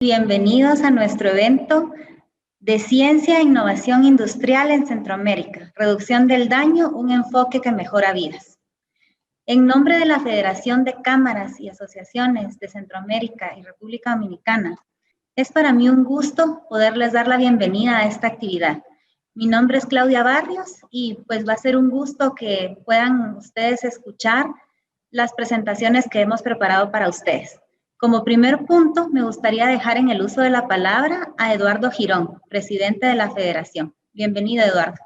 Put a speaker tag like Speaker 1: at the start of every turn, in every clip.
Speaker 1: Bienvenidos a nuestro evento de Ciencia e Innovación Industrial en Centroamérica, Reducción del Daño, un enfoque que mejora vidas. En nombre de la Federación de Cámaras y Asociaciones de Centroamérica y República Dominicana, es para mí un gusto poderles dar la bienvenida a esta actividad. Mi nombre es Claudia Barrios y pues va a ser un gusto que puedan ustedes escuchar las presentaciones que hemos preparado para ustedes. Como primer punto, me gustaría dejar en el uso de la palabra a Eduardo Girón, presidente de la Federación. Bienvenido, Eduardo.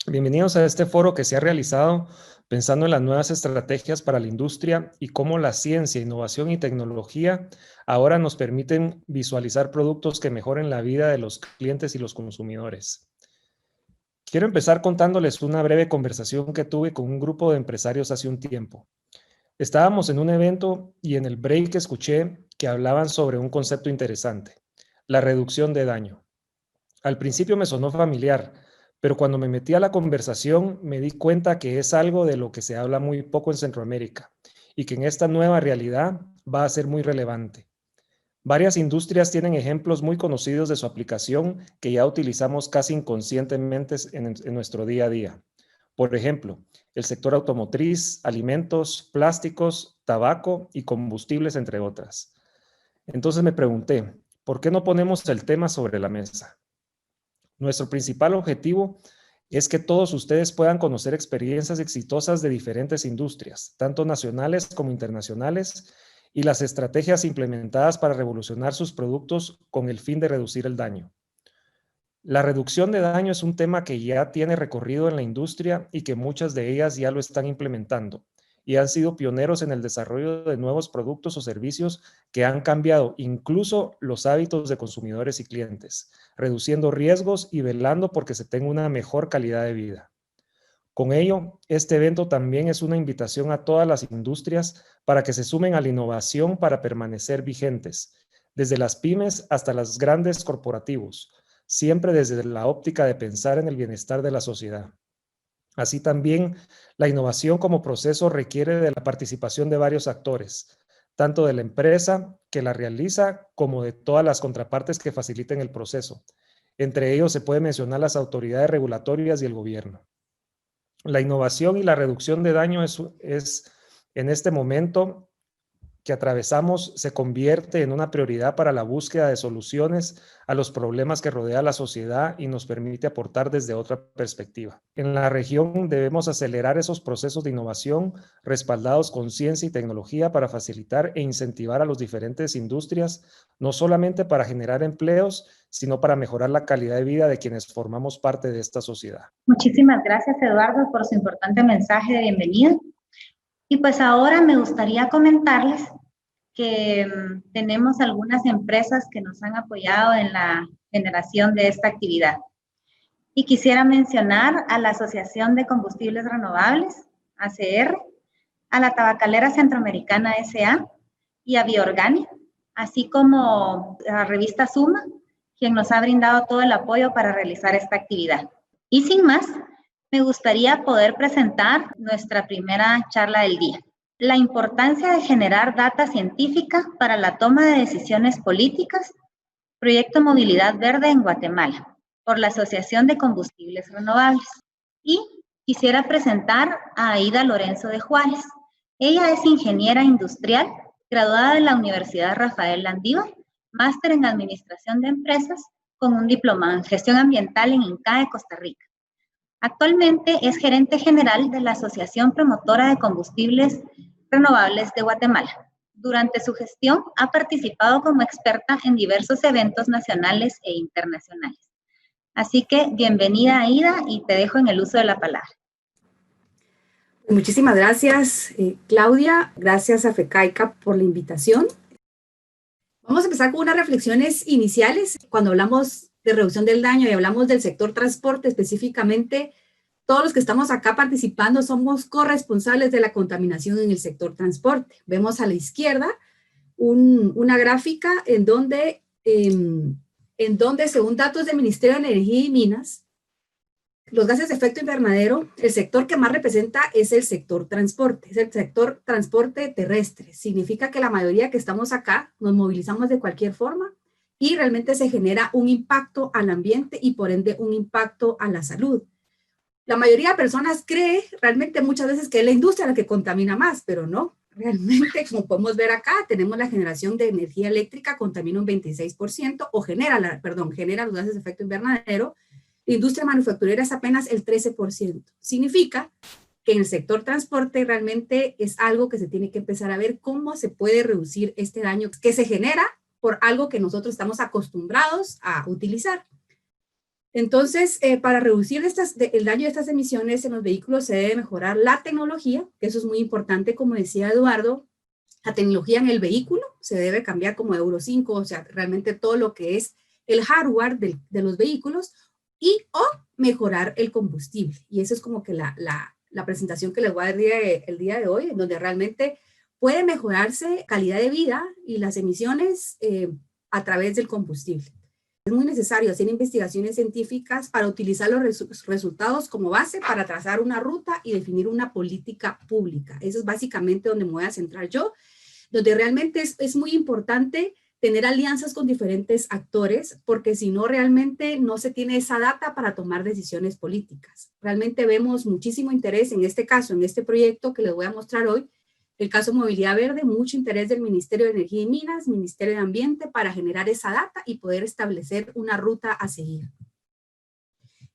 Speaker 2: Bienvenidos a este foro que se ha realizado pensando en las nuevas estrategias para la industria y cómo la ciencia, innovación y tecnología ahora nos permiten visualizar productos que mejoren la vida de los clientes y los consumidores. Quiero empezar contándoles una breve conversación que tuve con un grupo de empresarios hace un tiempo. Estábamos en un evento y en el break escuché que hablaban sobre un concepto interesante, la reducción de daño. Al principio me sonó familiar, pero cuando me metí a la conversación me di cuenta que es algo de lo que se habla muy poco en Centroamérica y que en esta nueva realidad va a ser muy relevante. Varias industrias tienen ejemplos muy conocidos de su aplicación que ya utilizamos casi inconscientemente en nuestro día a día. Por ejemplo, el sector automotriz, alimentos, plásticos, tabaco y combustibles, entre otras. Entonces me pregunté, ¿por qué no ponemos el tema sobre la mesa? Nuestro principal objetivo es que todos ustedes puedan conocer experiencias exitosas de diferentes industrias, tanto nacionales como internacionales, y las estrategias implementadas para revolucionar sus productos con el fin de reducir el daño. La reducción de daño es un tema que ya tiene recorrido en la industria y que muchas de ellas ya lo están implementando y han sido pioneros en el desarrollo de nuevos productos o servicios que han cambiado incluso los hábitos de consumidores y clientes, reduciendo riesgos y velando porque se tenga una mejor calidad de vida. Con ello, este evento también es una invitación a todas las industrias para que se sumen a la innovación para permanecer vigentes, desde las pymes hasta los grandes corporativos, siempre desde la óptica de pensar en el bienestar de la sociedad. Así también, la innovación como proceso requiere de la participación de varios actores, tanto de la empresa que la realiza como de todas las contrapartes que faciliten el proceso. Entre ellos se puede mencionar las autoridades regulatorias y el gobierno. La innovación y la reducción de daño es en este momento que atravesamos se convierte en una prioridad para la búsqueda de soluciones a los problemas que rodea la sociedad y nos permite aportar desde otra perspectiva. En la región debemos acelerar esos procesos de innovación respaldados con ciencia y tecnología para facilitar e incentivar a las diferentes industrias, no solamente para generar empleos, sino para mejorar la calidad de vida de quienes formamos parte de esta sociedad.
Speaker 1: Muchísimas gracias, Eduardo, por su importante mensaje de bienvenida. Y pues ahora me gustaría comentarles que tenemos algunas empresas que nos han apoyado en la generación de esta actividad. Y quisiera mencionar a la Asociación de Combustibles Renovables, ACR, a la Tabacalera Centroamericana S.A. y a Bioorgánica, así como a la revista Suma, quien nos ha brindado todo el apoyo para realizar esta actividad. Y sin más, me gustaría poder presentar nuestra primera charla del día. La importancia de generar data científica para la toma de decisiones políticas, Proyecto Movilidad Verde en Guatemala, por la Asociación de Combustibles Renovables. Y quisiera presentar a Aida Lorenzo de Juárez. Ella es ingeniera industrial, graduada de la Universidad Rafael Landívar, máster en Administración de Empresas, con un diplomado en Gestión Ambiental en INCAE, Costa Rica. Actualmente es gerente general de la Asociación Promotora de Combustibles Renovables de Guatemala. Durante su gestión ha participado como experta en diversos eventos nacionales e internacionales. Así que bienvenida, Aida, y te dejo en el uso de la palabra.
Speaker 3: Muchísimas gracias, Claudia. Gracias a FECAICA por la invitación. Vamos a empezar con unas reflexiones iniciales. Cuando hablamos de reducción del daño y hablamos del sector transporte específicamente, todos los que estamos acá participando somos corresponsables de la contaminación en el sector transporte. Vemos a la izquierda una gráfica en donde según datos del Ministerio de Energía y Minas, los gases de efecto invernadero, el sector que más representa es el sector transporte, es el sector transporte terrestre. Significa que la mayoría que estamos acá nos movilizamos de cualquier forma y realmente se genera un impacto al ambiente y por ende un impacto a la salud. La mayoría de personas cree realmente muchas veces que es la industria la que contamina más, pero no. Realmente, como podemos ver acá, tenemos la generación de energía eléctrica contamina un 26% o genera los gases de efecto invernadero. La industria manufacturera es apenas el 13%. Significa que en el sector transporte realmente es algo que se tiene que empezar a ver cómo se puede reducir este daño que se genera por algo que nosotros estamos acostumbrados a utilizar. Entonces, para reducir el daño de estas emisiones en los vehículos se debe mejorar la tecnología, que eso es muy importante, como decía Eduardo, la tecnología en el vehículo se debe cambiar como Euro 5, o sea, realmente todo lo que es el hardware de los vehículos o mejorar el combustible. Y eso es como que la presentación que les voy a dar el día de hoy, en donde realmente puede mejorarse calidad de vida y las emisiones a través del combustible. Es muy necesario hacer investigaciones científicas para utilizar los resultados como base para trazar una ruta y definir una política pública. Eso es básicamente donde me voy a centrar yo, donde realmente es muy importante tener alianzas con diferentes actores, porque si no, realmente no se tiene esa data para tomar decisiones políticas. Realmente vemos muchísimo interés en este caso, en este proyecto que les voy a mostrar hoy, el caso Movilidad Verde, mucho interés del Ministerio de Energía y Minas, Ministerio de Ambiente, para generar esa data y poder establecer una ruta a seguir.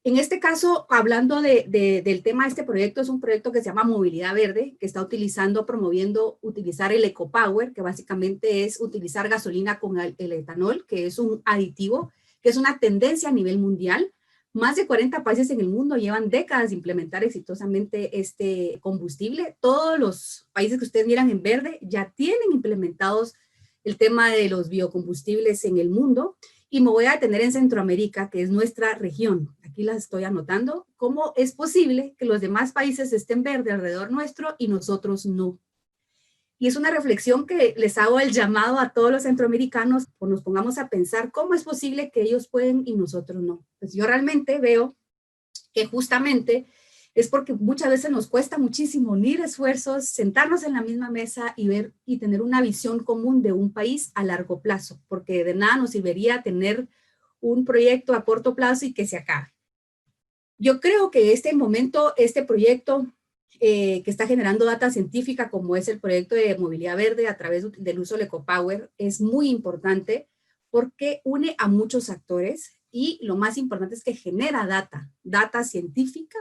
Speaker 3: En este caso, hablando del tema de este proyecto, es un proyecto que se llama Movilidad Verde, que está promoviendo utilizar el ecopower, que básicamente es utilizar gasolina con el etanol, que es un aditivo, que es una tendencia a nivel mundial. Más de 40 países en el mundo llevan décadas de implementar exitosamente este combustible. Todos los países que ustedes miran en verde ya tienen implementados el tema de los biocombustibles en el mundo. Y me voy a detener en Centroamérica, que es nuestra región. Aquí las estoy anotando. ¿Cómo es posible que los demás países estén verde alrededor nuestro y nosotros no? Y es una reflexión que les hago el llamado a todos los centroamericanos, o nos pongamos a pensar cómo es posible que ellos pueden y nosotros no. Pues yo realmente veo que justamente es porque muchas veces nos cuesta muchísimo unir esfuerzos, sentarnos en la misma mesa y ver y tener una visión común de un país a largo plazo, porque de nada nos serviría tener un proyecto a corto plazo y que se acabe. Yo creo que este proyecto que está generando data científica, como es el proyecto de Movilidad Verde a través del uso del ecopower, es muy importante porque une a muchos actores y lo más importante es que genera data científica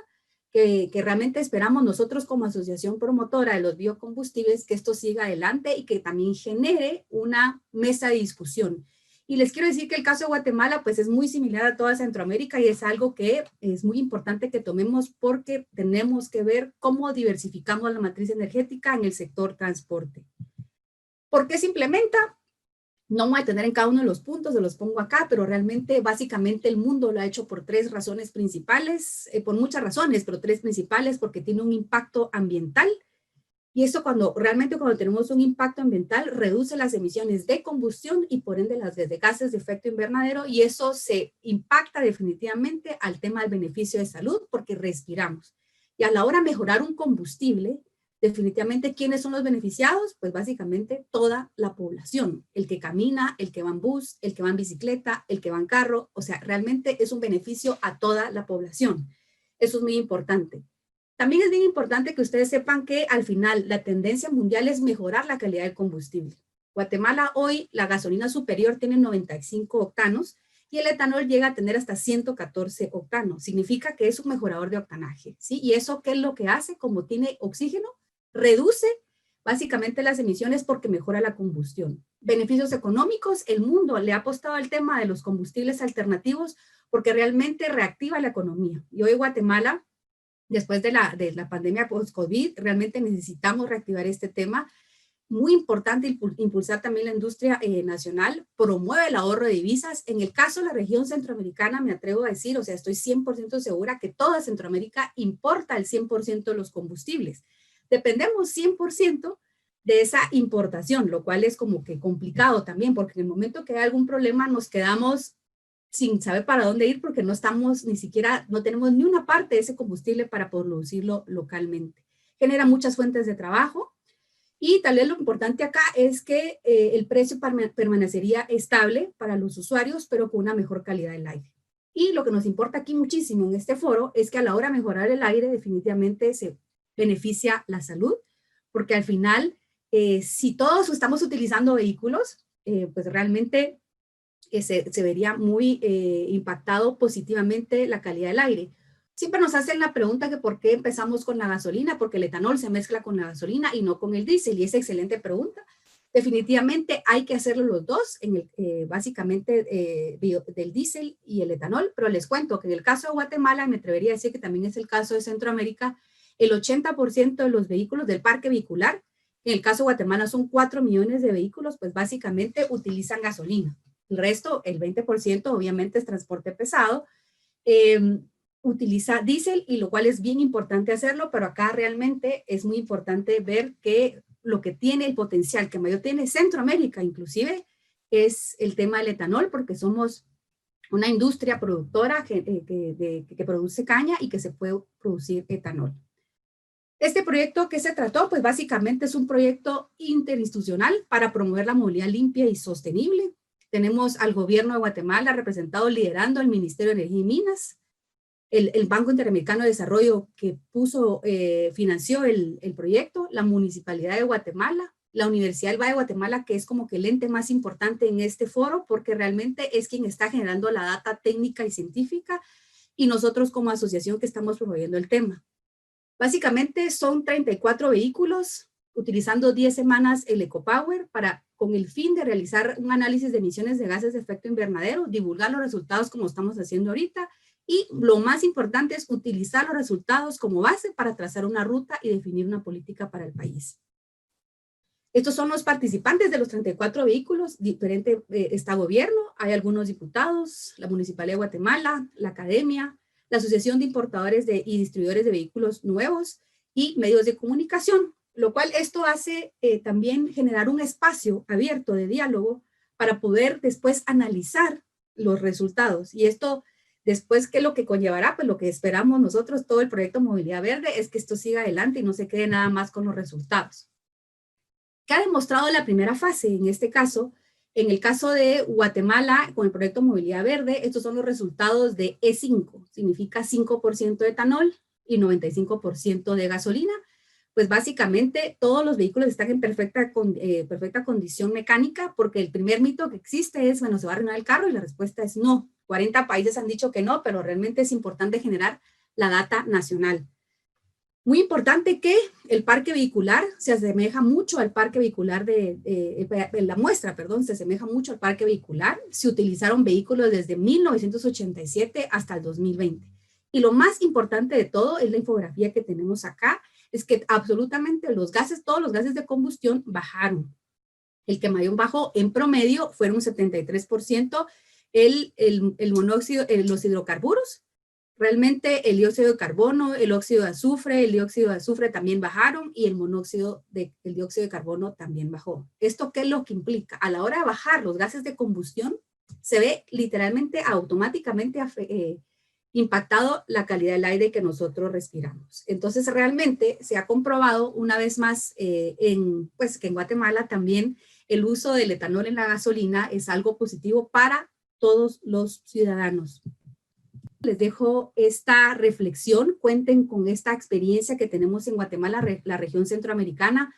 Speaker 3: que realmente esperamos nosotros como asociación promotora de los biocombustibles que esto siga adelante y que también genere una mesa de discusión. Y les quiero decir que el caso de Guatemala pues es muy similar a toda Centroamérica y es algo que es muy importante que tomemos porque tenemos que ver cómo diversificamos la matriz energética en el sector transporte. ¿Por qué se implementa? No voy a tener en cada uno de los puntos, se los pongo acá, pero realmente básicamente el mundo lo ha hecho por tres razones principales, por muchas razones, pero tres principales, porque tiene un impacto ambiental. Y eso cuando tenemos un impacto ambiental, reduce las emisiones de combustión y por ende las de gases de efecto invernadero y eso se impacta definitivamente al tema del beneficio de salud porque respiramos. Y a la hora de mejorar un combustible, definitivamente, ¿quiénes son los beneficiados? Pues básicamente toda la población, el que camina, el que va en bus, el que va en bicicleta, el que va en carro, o sea, realmente es un beneficio a toda la población. Eso es muy importante. También es bien importante que ustedes sepan que al final la tendencia mundial es mejorar la calidad del combustible. Guatemala hoy la gasolina superior tiene 95 octanos y el etanol llega a tener hasta 114 octanos. Significa que es un mejorador de octanaje, ¿sí? Y eso, ¿qué es lo que hace? Como tiene oxígeno, reduce básicamente las emisiones porque mejora la combustión. Beneficios económicos, el mundo le ha apostado al tema de los combustibles alternativos porque realmente reactiva la economía. Y hoy Guatemala, después de la pandemia post-COVID, realmente necesitamos reactivar este tema. Muy importante impulsar también la industria nacional, promueve el ahorro de divisas. En el caso de la región centroamericana, me atrevo a decir, o sea, estoy 100% segura que toda Centroamérica importa el 100% de los combustibles. Dependemos 100% de esa importación, lo cual es como que complicado también, porque en el momento que hay algún problema nos quedamos sin saber para dónde ir porque no estamos no tenemos ni una parte de ese combustible para producirlo localmente. Genera muchas fuentes de trabajo y tal vez lo importante acá es que el precio permanecería estable para los usuarios, pero con una mejor calidad del aire. Y lo que nos importa aquí muchísimo en este foro es que a la hora de mejorar el aire definitivamente se beneficia la salud, porque al final, si todos estamos utilizando vehículos, pues realmente se vería muy impactado positivamente la calidad del aire. Siempre nos hacen la pregunta que por qué empezamos con la gasolina, porque el etanol se mezcla con la gasolina y no con el diésel, y es excelente pregunta. Definitivamente hay que hacerlo los dos, básicamente del diésel y el etanol, pero les cuento que en el caso de Guatemala, me atrevería a decir que también es el caso de Centroamérica, el 80% de los vehículos del parque vehicular, en el caso de Guatemala son 4 millones de vehículos, pues básicamente utilizan gasolina. El resto, el 20%, obviamente es transporte pesado, utiliza diésel, y lo cual es bien importante hacerlo, pero acá realmente es muy importante ver que lo que tiene el potencial que mayor tiene Centroamérica inclusive es el tema del etanol, porque somos una industria productora que produce caña y que se puede producir etanol. Este proyecto, ¿qué se trató? Pues básicamente es un proyecto interinstitucional para promover la movilidad limpia y sostenible. Tenemos al gobierno de Guatemala representado liderando el Ministerio de Energía y Minas, el Banco Interamericano de Desarrollo que financió el proyecto, la Municipalidad de Guatemala, la Universidad del Valle de Guatemala, que es como que el ente más importante en este foro, porque realmente es quien está generando la data técnica y científica, y nosotros como asociación que estamos promoviendo el tema. Básicamente son 34 vehículos, utilizando 10 semanas el EcoPower con el fin de realizar un análisis de emisiones de gases de efecto invernadero, divulgar los resultados como estamos haciendo ahorita, y lo más importante es utilizar los resultados como base para trazar una ruta y definir una política para el país. Estos son los participantes de los 34 vehículos, diferente está gobierno, hay algunos diputados, la Municipalidad de Guatemala, la Academia, la Asociación de Importadores y Distribuidores de Vehículos Nuevos y medios de comunicación, lo cual esto hace también generar un espacio abierto de diálogo para poder después analizar los resultados. Y esto después, ¿qué es lo que conllevará? Pues lo que esperamos nosotros, todo el proyecto Movilidad Verde, es que esto siga adelante y no se quede nada más con los resultados. ¿Qué ha demostrado la primera fase? En este caso, en el caso de Guatemala, con el proyecto Movilidad Verde, estos son los resultados de E5, significa 5% de etanol y 95% de gasolina. Pues básicamente todos los vehículos están en perfecta condición mecánica, porque el primer mito que existe es, bueno, ¿se va a arruinar el carro? Y la respuesta es no. 40 países han dicho que no, pero realmente es importante generar la data nacional. Muy importante que el parque vehicular se asemeja mucho al parque vehicular la muestra, se asemeja mucho al parque vehicular. Se utilizaron vehículos desde 1987 hasta el 2020. Y lo más importante de todo es la infografía que tenemos acá, es que absolutamente todos los gases de combustión bajaron. El que mayor bajó en promedio fueron un 73%, el monóxido, los hidrocarburos. Realmente el dióxido de carbono, el dióxido de azufre también bajaron, y el dióxido de carbono también bajó. ¿Esto qué es lo que implica? A la hora de bajar los gases de combustión, se ve literalmente automáticamente impactado la calidad del aire que nosotros respiramos. Entonces realmente se ha comprobado una vez más que en Guatemala también el uso del etanol en la gasolina es algo positivo para todos los ciudadanos. Les dejo esta reflexión, cuenten con esta experiencia que tenemos en Guatemala, la región centroamericana.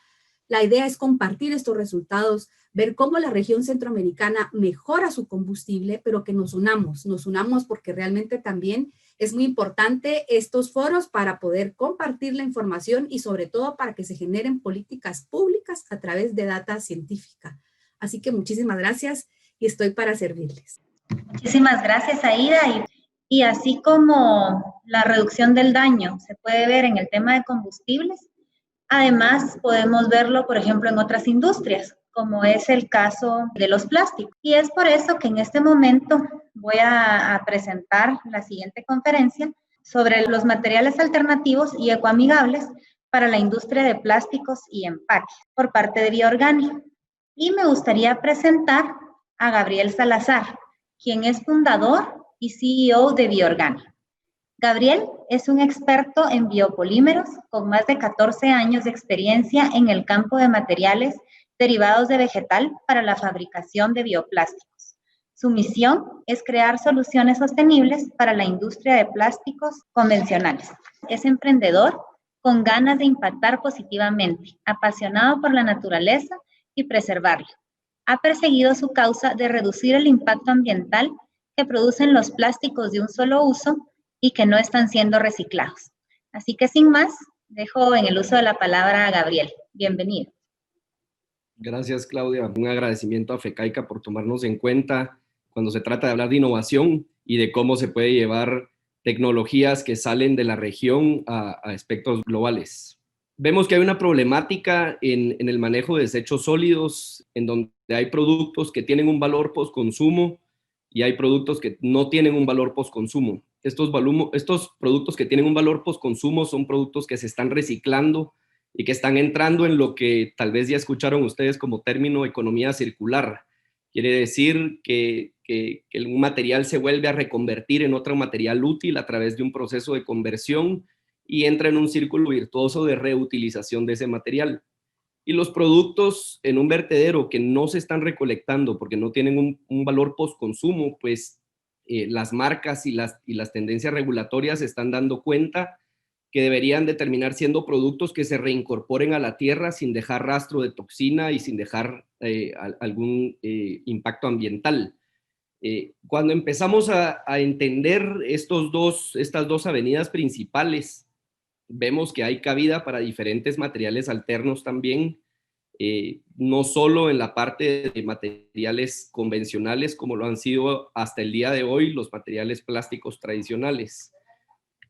Speaker 3: La idea es compartir estos resultados, ver cómo la región centroamericana mejora su combustible, pero que nos unamos porque realmente también es muy importante estos foros para poder compartir la información y sobre todo para que se generen políticas públicas a través de data científica. Así que muchísimas gracias y estoy para servirles.
Speaker 1: Muchísimas gracias, Aida. Y así como la reducción del daño se puede ver en el tema de combustibles, además podemos verlo, por ejemplo, en otras industrias, como es el caso de los plásticos. Y es por eso que en este momento voy a presentar la siguiente conferencia sobre los materiales alternativos y ecoamigables para la industria de plásticos y empaques por parte de Bioorgánico. Y me gustaría presentar a Gabriel Salazar. quien es fundador y CEO de Bioorgánico. Gabriel es un experto en biopolímeros con más de 14 años de experiencia en el campo de materiales derivados de vegetal para la fabricación de bioplásticos. Su misión es crear soluciones sostenibles para la industria de plásticos convencionales. Es emprendedor con ganas de impactar positivamente, apasionado por la naturaleza y preservarla. Ha perseguido su causa de reducir el impacto ambiental que producen los plásticos de un solo uso y que no están siendo reciclados. Así que sin más, dejo en el uso de la palabra a Gabriel. Bienvenido.
Speaker 4: Gracias, Claudia. Un agradecimiento a FECAICA por tomarnos en cuenta cuando se trata de hablar de innovación y de cómo se puede llevar tecnologías que salen de la región a aspectos globales. Vemos que hay una problemática en el manejo de desechos sólidos, en donde hay productos que tienen un valor postconsumo y hay productos que no tienen un valor postconsumo. Estos productos que tienen un valor postconsumo son productos que se están reciclando y que están entrando en lo que tal vez ya escucharon ustedes como término economía circular. Quiere decir que un material se vuelve a reconvertir en otro material útil a través de un proceso de conversión y entra en un círculo virtuoso de reutilización de ese material. Y los productos en un vertedero que no se están recolectando porque no tienen un valor postconsumo, pues las marcas y las tendencias regulatorias se están dando cuenta que deberían de terminar siendo productos que se reincorporen a la tierra sin dejar rastro de toxina y sin dejar algún impacto ambiental. Cuando empezamos a entender estas dos avenidas principales, vemos que hay cabida para diferentes materiales alternos también, no solo en la parte de materiales convencionales como lo han sido hasta el día de hoy los materiales plásticos tradicionales.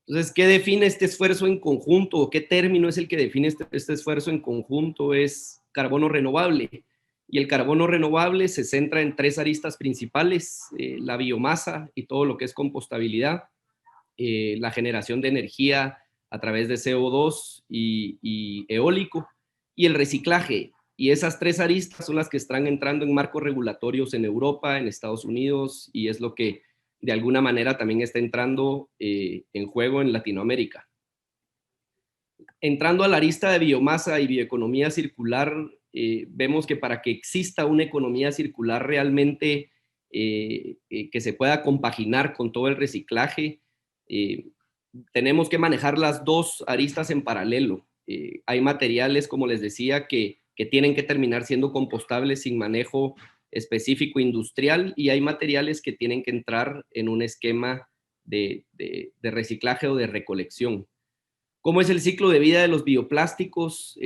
Speaker 4: Entonces, ¿qué define este esfuerzo en conjunto? ¿Qué término es el que define este esfuerzo en conjunto? Es carbono renovable. Y el carbono renovable se centra en tres aristas principales: la biomasa y todo lo que es compostabilidad, la generación de energía a través de CO2 y eólico, y el reciclaje. Y esas tres aristas son las que están entrando en marcos regulatorios en Europa, en Estados Unidos, y es lo que de alguna manera también está entrando en juego en Latinoamérica. Entrando a la arista de biomasa y bioeconomía circular, vemos que para que exista una economía circular realmente que se pueda compaginar con todo el reciclaje, tenemos que manejar las dos aristas en paralelo. Hay materiales, como les decía, que tienen que terminar siendo compostables sin manejo específico industrial, y hay materiales que tienen que entrar en un esquema de reciclaje o de recolección. ¿Cómo es el ciclo de vida de los bioplásticos?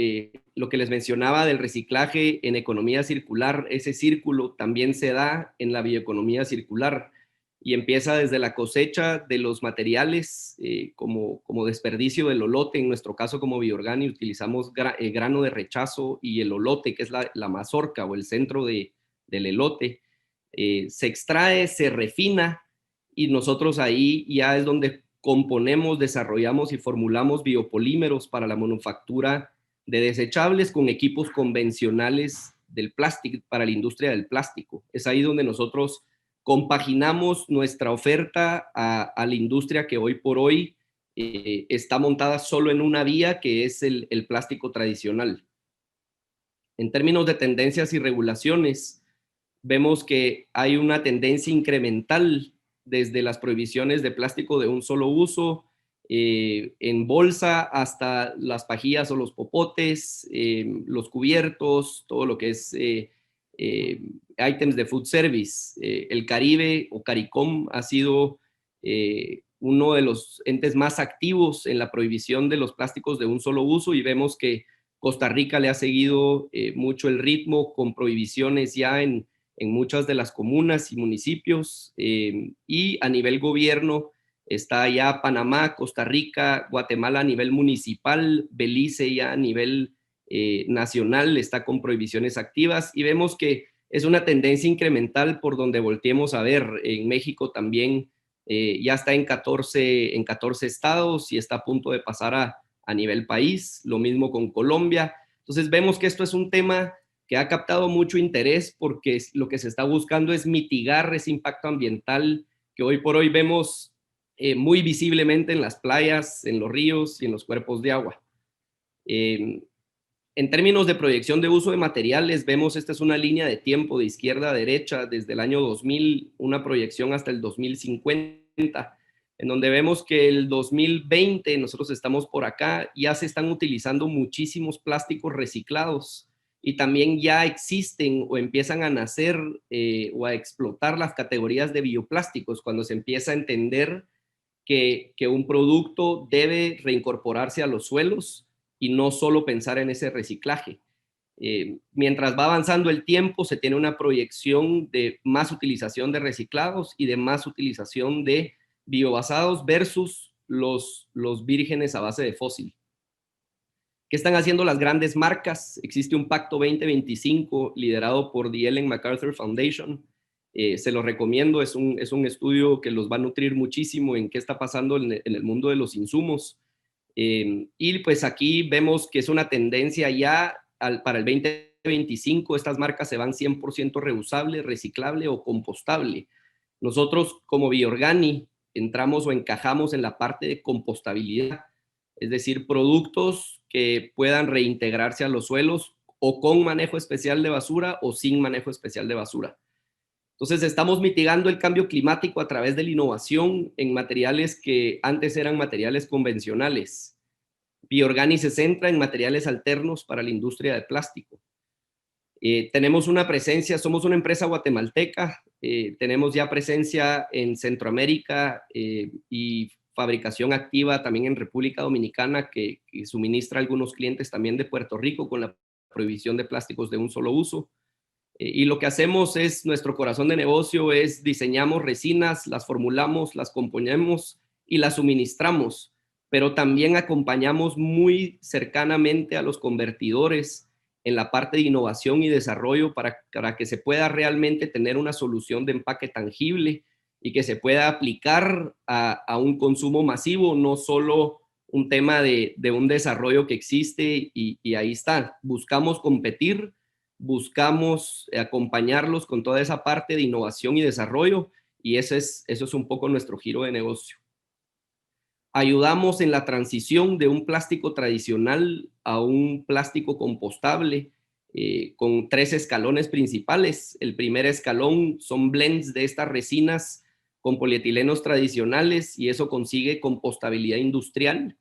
Speaker 4: Lo que les mencionaba del reciclaje en economía circular, ese círculo también se da en la bioeconomía circular y empieza desde la cosecha de los materiales como desperdicio del olote. En nuestro caso como Bioorgánico utilizamos grano de rechazo y el olote, que es la mazorca o el centro del elote. Se extrae, se refina y nosotros ahí ya es donde componemos, desarrollamos y formulamos biopolímeros para la manufactura de desechables con equipos convencionales del plástico, para la industria del plástico. Es ahí donde nosotros compaginamos nuestra oferta a la industria que hoy por hoy está montada solo en una vía, que es el plástico tradicional. En términos de tendencias y regulaciones, vemos que hay una tendencia incremental desde las prohibiciones de plástico de un solo uso, en bolsa, hasta las pajillas o los popotes, los cubiertos, todo lo que es items de food service. El Caribe o CARICOM ha sido uno de los entes más activos en la prohibición de los plásticos de un solo uso, y vemos que Costa Rica le ha seguido mucho el ritmo con prohibiciones ya en muchas de las comunas y municipios, y a nivel gobierno está ya Panamá, Costa Rica, Guatemala a nivel municipal, Belice ya a nivel nacional está con prohibiciones activas, y vemos que es una tendencia incremental por donde volteemos a ver. En México también ya está en 14 estados y está a punto de pasar a nivel país, lo mismo con Colombia. Entonces vemos que esto es un tema que ha captado mucho interés porque lo que se está buscando es mitigar ese impacto ambiental que hoy por hoy vemos muy visiblemente en las playas, en los ríos y en los cuerpos de agua. En términos de proyección de uso de materiales, vemos, esta es una línea de tiempo de izquierda a derecha, desde el año 2000, una proyección hasta el 2050, en donde vemos que el 2020, nosotros estamos por acá, ya se están utilizando muchísimos plásticos reciclados y también ya existen o empiezan a nacer o a explotar las categorías de bioplásticos cuando se empieza a entender que un producto debe reincorporarse a los suelos y no solo pensar en ese reciclaje. Mientras va avanzando el tiempo, se tiene una proyección de más utilización de reciclados y de más utilización de biobasados versus los vírgenes a base de fósil. ¿Qué están haciendo las grandes marcas? Existe un Pacto 2025 liderado por The Ellen MacArthur Foundation. Se lo recomiendo, es un estudio que los va a nutrir muchísimo en qué está pasando en el mundo de los insumos. Y pues aquí vemos que es una tendencia ya para el 2025, estas marcas se van 100% reusable, reciclable o compostable. Nosotros como Biorgani entramos o encajamos en la parte de compostabilidad, es decir, productos que puedan reintegrarse a los suelos o con manejo especial de basura o sin manejo especial de basura. Entonces estamos mitigando el cambio climático a través de la innovación en materiales que antes eran materiales convencionales. Biorgani se centra en materiales alternos para la industria de plástico. Tenemos una presencia, somos una empresa guatemalteca, tenemos ya presencia en Centroamérica y fabricación activa también en República Dominicana que suministra a algunos clientes también de Puerto Rico con la prohibición de plásticos de un solo uso. Y lo que hacemos es, nuestro corazón de negocio es diseñamos resinas, las formulamos, las componemos y las suministramos, pero también acompañamos muy cercanamente a los convertidores en la parte de innovación y desarrollo para que se pueda realmente tener una solución de empaque tangible y que se pueda aplicar a un consumo masivo, no solo un tema de un desarrollo que existe y ahí está. Buscamos competir, buscamos acompañarlos con toda esa parte de innovación y desarrollo y eso es un poco nuestro giro de negocio. Ayudamos en la transición de un plástico tradicional a un plástico compostable con 3 escalones principales. El primer escalón son blends de estas resinas con polietilenos tradicionales y eso consigue compostabilidad industrial.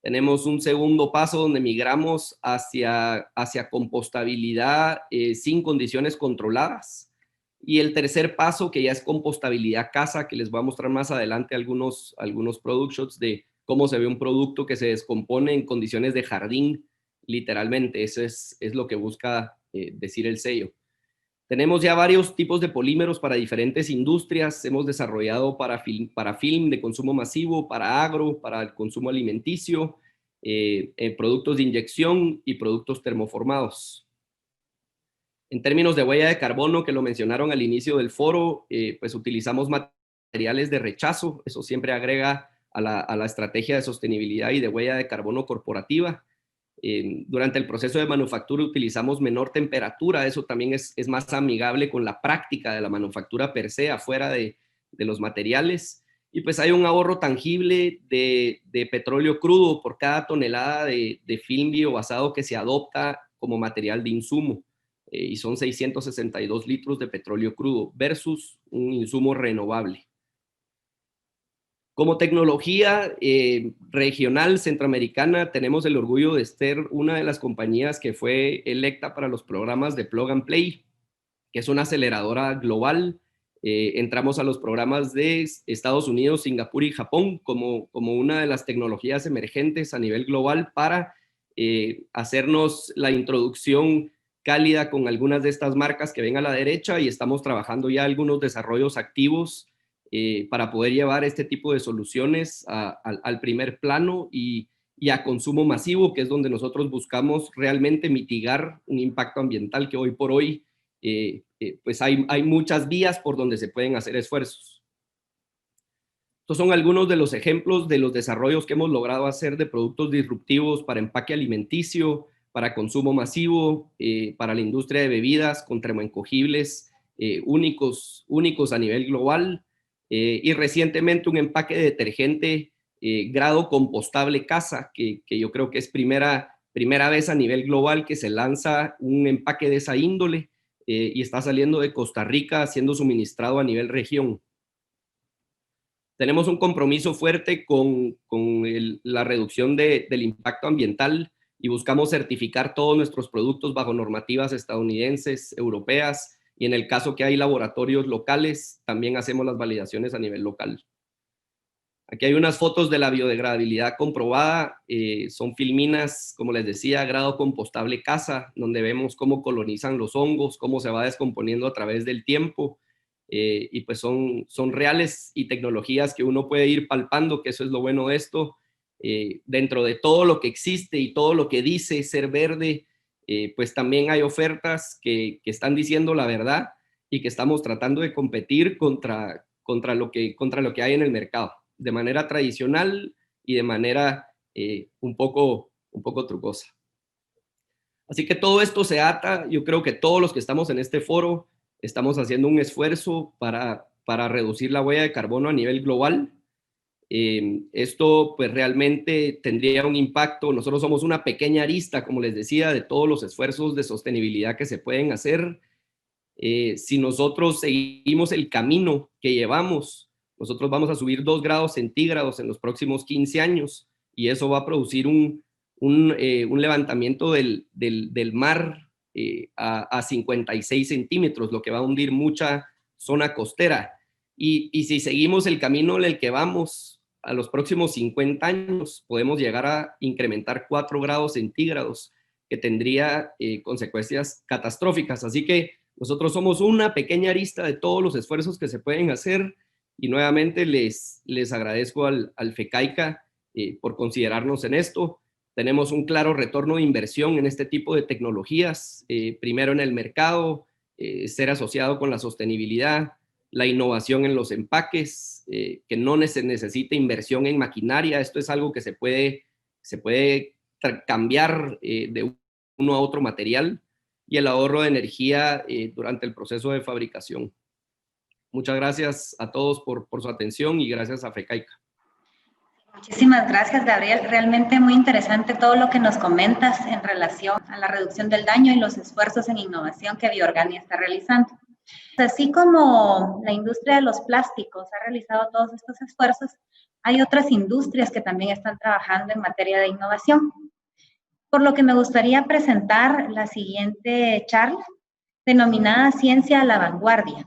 Speaker 4: Tenemos un segundo paso donde migramos hacia compostabilidad sin condiciones controladas. Y el tercer paso, que ya es compostabilidad casa, que les voy a mostrar más adelante algunos product shots de cómo se ve un producto que se descompone en condiciones de jardín, literalmente. Eso es lo que busca decir el sello. Tenemos ya varios tipos de polímeros para diferentes industrias. Hemos desarrollado para film de consumo masivo, para agro, para el consumo alimenticio, productos de inyección y productos termoformados. En términos de huella de carbono, que lo mencionaron al inicio del foro, pues utilizamos materiales de rechazo. Eso siempre agrega a la estrategia de sostenibilidad y de huella de carbono corporativa. Durante el proceso de manufactura utilizamos menor temperatura, eso también es más amigable con la práctica de la manufactura per se, afuera de los materiales. Y pues hay un ahorro tangible de petróleo crudo por cada tonelada de film biobasado que se adopta como material de insumo. Y son 662 litros de petróleo crudo versus un insumo renovable. Como tecnología regional centroamericana, tenemos el orgullo de ser una de las compañías que fue electa para los programas de Plug and Play, que es una aceleradora global. Entramos a los programas de Estados Unidos, Singapur y Japón como una de las tecnologías emergentes a nivel global para hacernos la introducción cálida con algunas de estas marcas que ven a la derecha y estamos trabajando ya algunos desarrollos activos para poder llevar este tipo de soluciones al primer plano y a consumo masivo, que es donde nosotros buscamos realmente mitigar un impacto ambiental que hoy por hoy pues hay muchas vías por donde se pueden hacer esfuerzos. Estos son algunos de los ejemplos de los desarrollos que hemos logrado hacer de productos disruptivos para empaque alimenticio, para consumo masivo, para la industria de bebidas con termoencogibles únicos a nivel global, y recientemente un empaque de detergente grado compostable casa, que yo creo que es primera vez a nivel global que se lanza un empaque de esa índole, y está saliendo de Costa Rica siendo suministrado a nivel región. Tenemos un compromiso fuerte con la reducción del impacto ambiental y buscamos certificar todos nuestros productos bajo normativas estadounidenses, europeas, y en el caso que hay laboratorios locales, también hacemos las validaciones a nivel local. Aquí hay unas fotos de la biodegradabilidad comprobada, son filminas, como les decía, grado compostable casa, donde vemos cómo colonizan los hongos, cómo se va descomponiendo a través del tiempo, y pues son reales y tecnologías que uno puede ir palpando, que eso es lo bueno de esto. Dentro de todo lo que existe y todo lo que dice ser verde, pues también hay ofertas que están diciendo la verdad y que estamos tratando de competir contra lo que hay en el mercado, de manera tradicional y de manera un poco trucosa. Así que todo esto se ata, yo creo que todos los que estamos en este foro estamos haciendo un esfuerzo para reducir la huella de carbono a nivel global. Esto pues realmente tendría un impacto. Nosotros somos una pequeña arista, como les decía, de todos los esfuerzos de sostenibilidad que se pueden hacer. Si nosotros seguimos el camino que llevamos, nosotros vamos a subir 2 grados centígrados en los próximos 15 años y eso va a producir un levantamiento del mar a 56 centímetros, lo que va a hundir mucha zona costera. Y si seguimos el camino en el que vamos, a los próximos 50 años podemos llegar a incrementar 4 grados centígrados, que tendría consecuencias catastróficas. Así que nosotros somos una pequeña arista de todos los esfuerzos que se pueden hacer y nuevamente les agradezco al FECAICA por considerarnos en esto. Tenemos un claro retorno de inversión en este tipo de tecnologías, primero en el mercado, ser asociado con la sostenibilidad, la innovación en los empaques, que no necesita inversión en maquinaria. Esto es algo que se puede cambiar de uno a otro material, y el ahorro de energía durante el proceso de fabricación. Muchas gracias a todos por su atención y gracias a FECAICA.
Speaker 1: Muchísimas gracias, Gabriel. Realmente muy interesante todo lo que nos comentas en relación a la reducción del daño y los esfuerzos en innovación que Bioorgánica está realizando. Así como la industria de los plásticos ha realizado todos estos esfuerzos, hay otras industrias que también están trabajando en materia de innovación. Por lo que me gustaría presentar la siguiente charla, denominada Ciencia a la Vanguardia,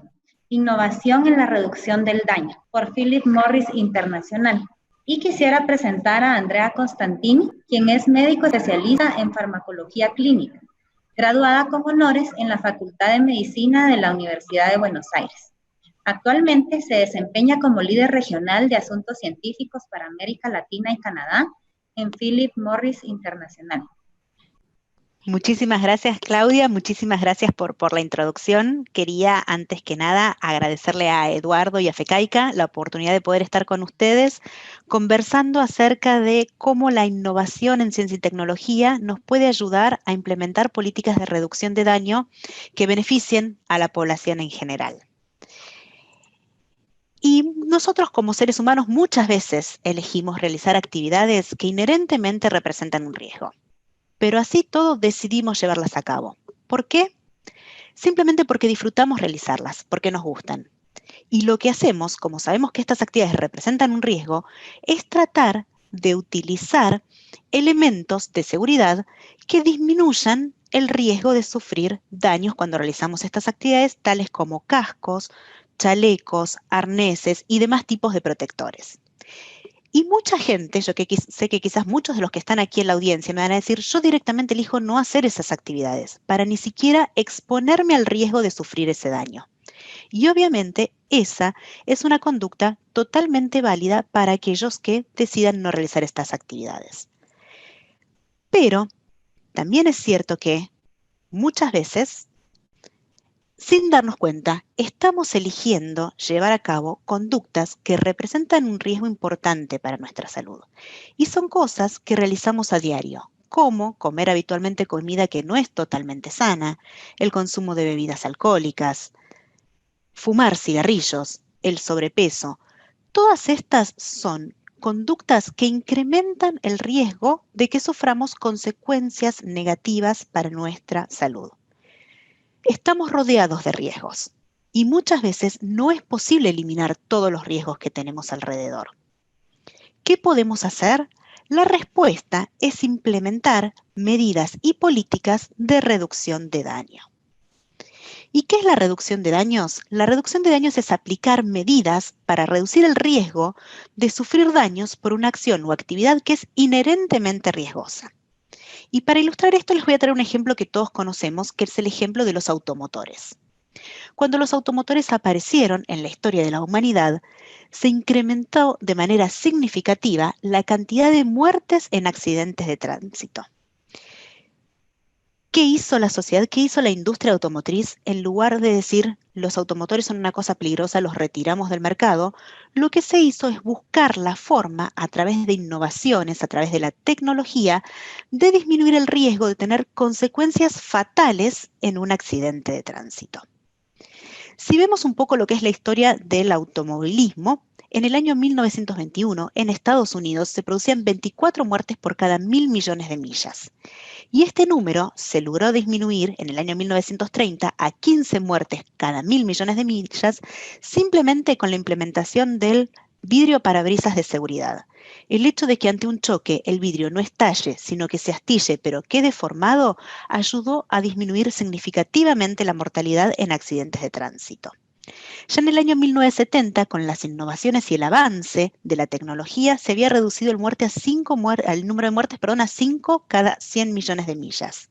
Speaker 1: Innovación en la Reducción del Daño, por Philip Morris Internacional. Y quisiera presentar a Andrea Constantini, quien es médico especialista en farmacología clínica, graduada con honores en la Facultad de Medicina de la Universidad de Buenos Aires. Actualmente se desempeña como líder regional de asuntos científicos para América Latina y Canadá en Philip Morris Internacional.
Speaker 5: Muchísimas gracias, Claudia. Muchísimas gracias por la introducción. Quería, antes que nada, agradecerle a Eduardo y a FECAICA la oportunidad de poder estar con ustedes conversando acerca de cómo la innovación en ciencia y tecnología nos puede ayudar a implementar políticas de reducción de daño que beneficien a la población en general. Y nosotros como seres humanos muchas veces elegimos realizar actividades que inherentemente representan un riesgo. Pero así todo decidimos llevarlas a cabo. ¿Por qué? Simplemente porque disfrutamos realizarlas, porque nos gustan. Y lo que hacemos, como sabemos que estas actividades representan un riesgo, es tratar de utilizar elementos de seguridad que disminuyan el riesgo de sufrir daños cuando realizamos estas actividades, tales como cascos, chalecos, arneses y demás tipos de protectores. Y mucha gente, yo sé que quizás muchos de los que están aquí en la audiencia me van a decir, yo directamente elijo no hacer esas actividades para ni siquiera exponerme al riesgo de sufrir ese daño. Y obviamente esa es una conducta totalmente válida para aquellos que decidan no realizar estas actividades. Pero también es cierto que muchas veces, sin darnos cuenta, estamos eligiendo llevar a cabo conductas que representan un riesgo importante para nuestra salud. Y son cosas que realizamos a diario, como comer habitualmente comida que no es totalmente sana, el consumo de bebidas alcohólicas, fumar cigarrillos, el sobrepeso. Todas estas son conductas que incrementan el riesgo de que suframos consecuencias negativas para nuestra salud. Estamos rodeados de riesgos y muchas veces no es posible eliminar todos los riesgos que tenemos alrededor. ¿Qué podemos hacer? La respuesta es implementar medidas y políticas de reducción de daño. ¿Y qué es la reducción de daños? La reducción de daños es aplicar medidas para reducir el riesgo de sufrir daños por una acción o actividad que es inherentemente riesgosa. Y para ilustrar esto les voy a traer un ejemplo que todos conocemos, que es el ejemplo de los automotores. Cuando los automotores aparecieron en la historia de la humanidad, se incrementó de manera significativa la cantidad de muertes en accidentes de tránsito. ¿Qué hizo la sociedad? ¿Qué hizo la industria automotriz? En lugar de decir los automotores son una cosa peligrosa, los retiramos del mercado, lo que se hizo es buscar la forma, a través de innovaciones, a través de la tecnología, de disminuir el riesgo de tener consecuencias fatales en un accidente de tránsito. Si vemos un poco lo que es la historia del automovilismo, en el año 1921 en Estados Unidos se producían 24 muertes por cada 1.000 millones de millas. Y este número se logró disminuir en el año 1930 a 15 muertes cada 1.000 millones de millas, simplemente con la implementación del vidrio parabrisas de seguridad. El hecho de que ante un choque el vidrio no estalle, sino que se astille pero quede formado, ayudó a disminuir significativamente la mortalidad en accidentes de tránsito. Ya en el año 1970, con las innovaciones y el avance de la tecnología, se había reducido el número de muertes a 5 cada 100 millones de millas.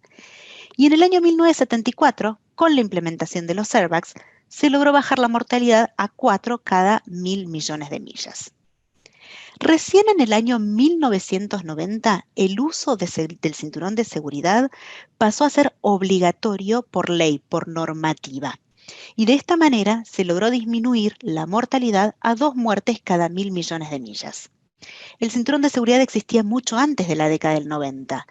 Speaker 5: Y en el año 1974, con la implementación de los airbags, se logró bajar la mortalidad a 4 cada 1.000 millones de millas. Recién en el año 1990, el uso del cinturón de seguridad pasó a ser obligatorio por ley, por normativa. Y de esta manera se logró disminuir la mortalidad a 2 muertes cada 1.000 millones de millas. El cinturón de seguridad existía mucho antes de la década del 90.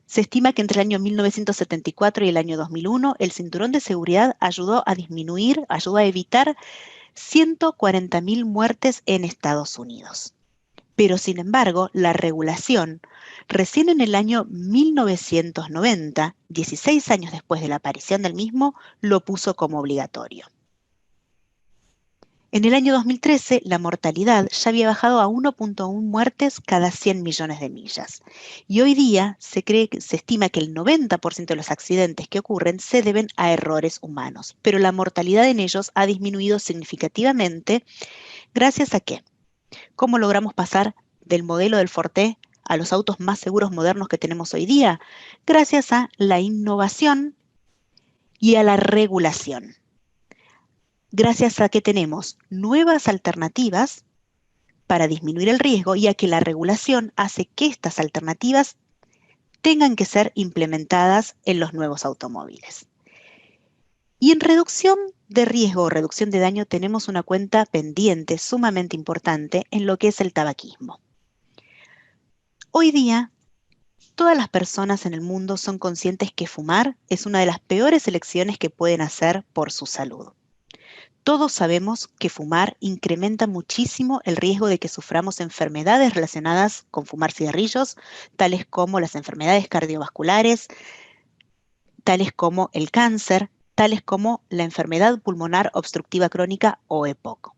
Speaker 5: Se estima que entre el año 1974 y el año 2001, el cinturón de seguridad ayudó a evitar 140.000 muertes en Estados Unidos. Pero, sin embargo, la regulación, recién en el año 1990, 16 años después de la aparición del mismo, lo puso como obligatorio. En el año 2013, la mortalidad ya había bajado a 1.1 muertes cada 100 millones de millas. Y hoy día se estima que el 90% de los accidentes que ocurren se deben a errores humanos, pero la mortalidad en ellos ha disminuido significativamente. ¿Gracias a qué? ¿Cómo logramos pasar del modelo del Forte a los autos más seguros modernos que tenemos hoy día? Gracias a la innovación y a la regulación. Gracias a que tenemos nuevas alternativas para disminuir el riesgo y a que la regulación hace que estas alternativas tengan que ser implementadas en los nuevos automóviles. Y en reducción de riesgo o reducción de daño tenemos una cuenta pendiente sumamente importante en lo que es el tabaquismo. Hoy día, todas las personas en el mundo son conscientes que fumar es una de las peores elecciones que pueden hacer por su salud. Todos sabemos que fumar incrementa muchísimo el riesgo de que suframos enfermedades relacionadas con fumar cigarrillos, tales como las enfermedades cardiovasculares, tales como el cáncer, tales como la enfermedad pulmonar obstructiva crónica o EPOC.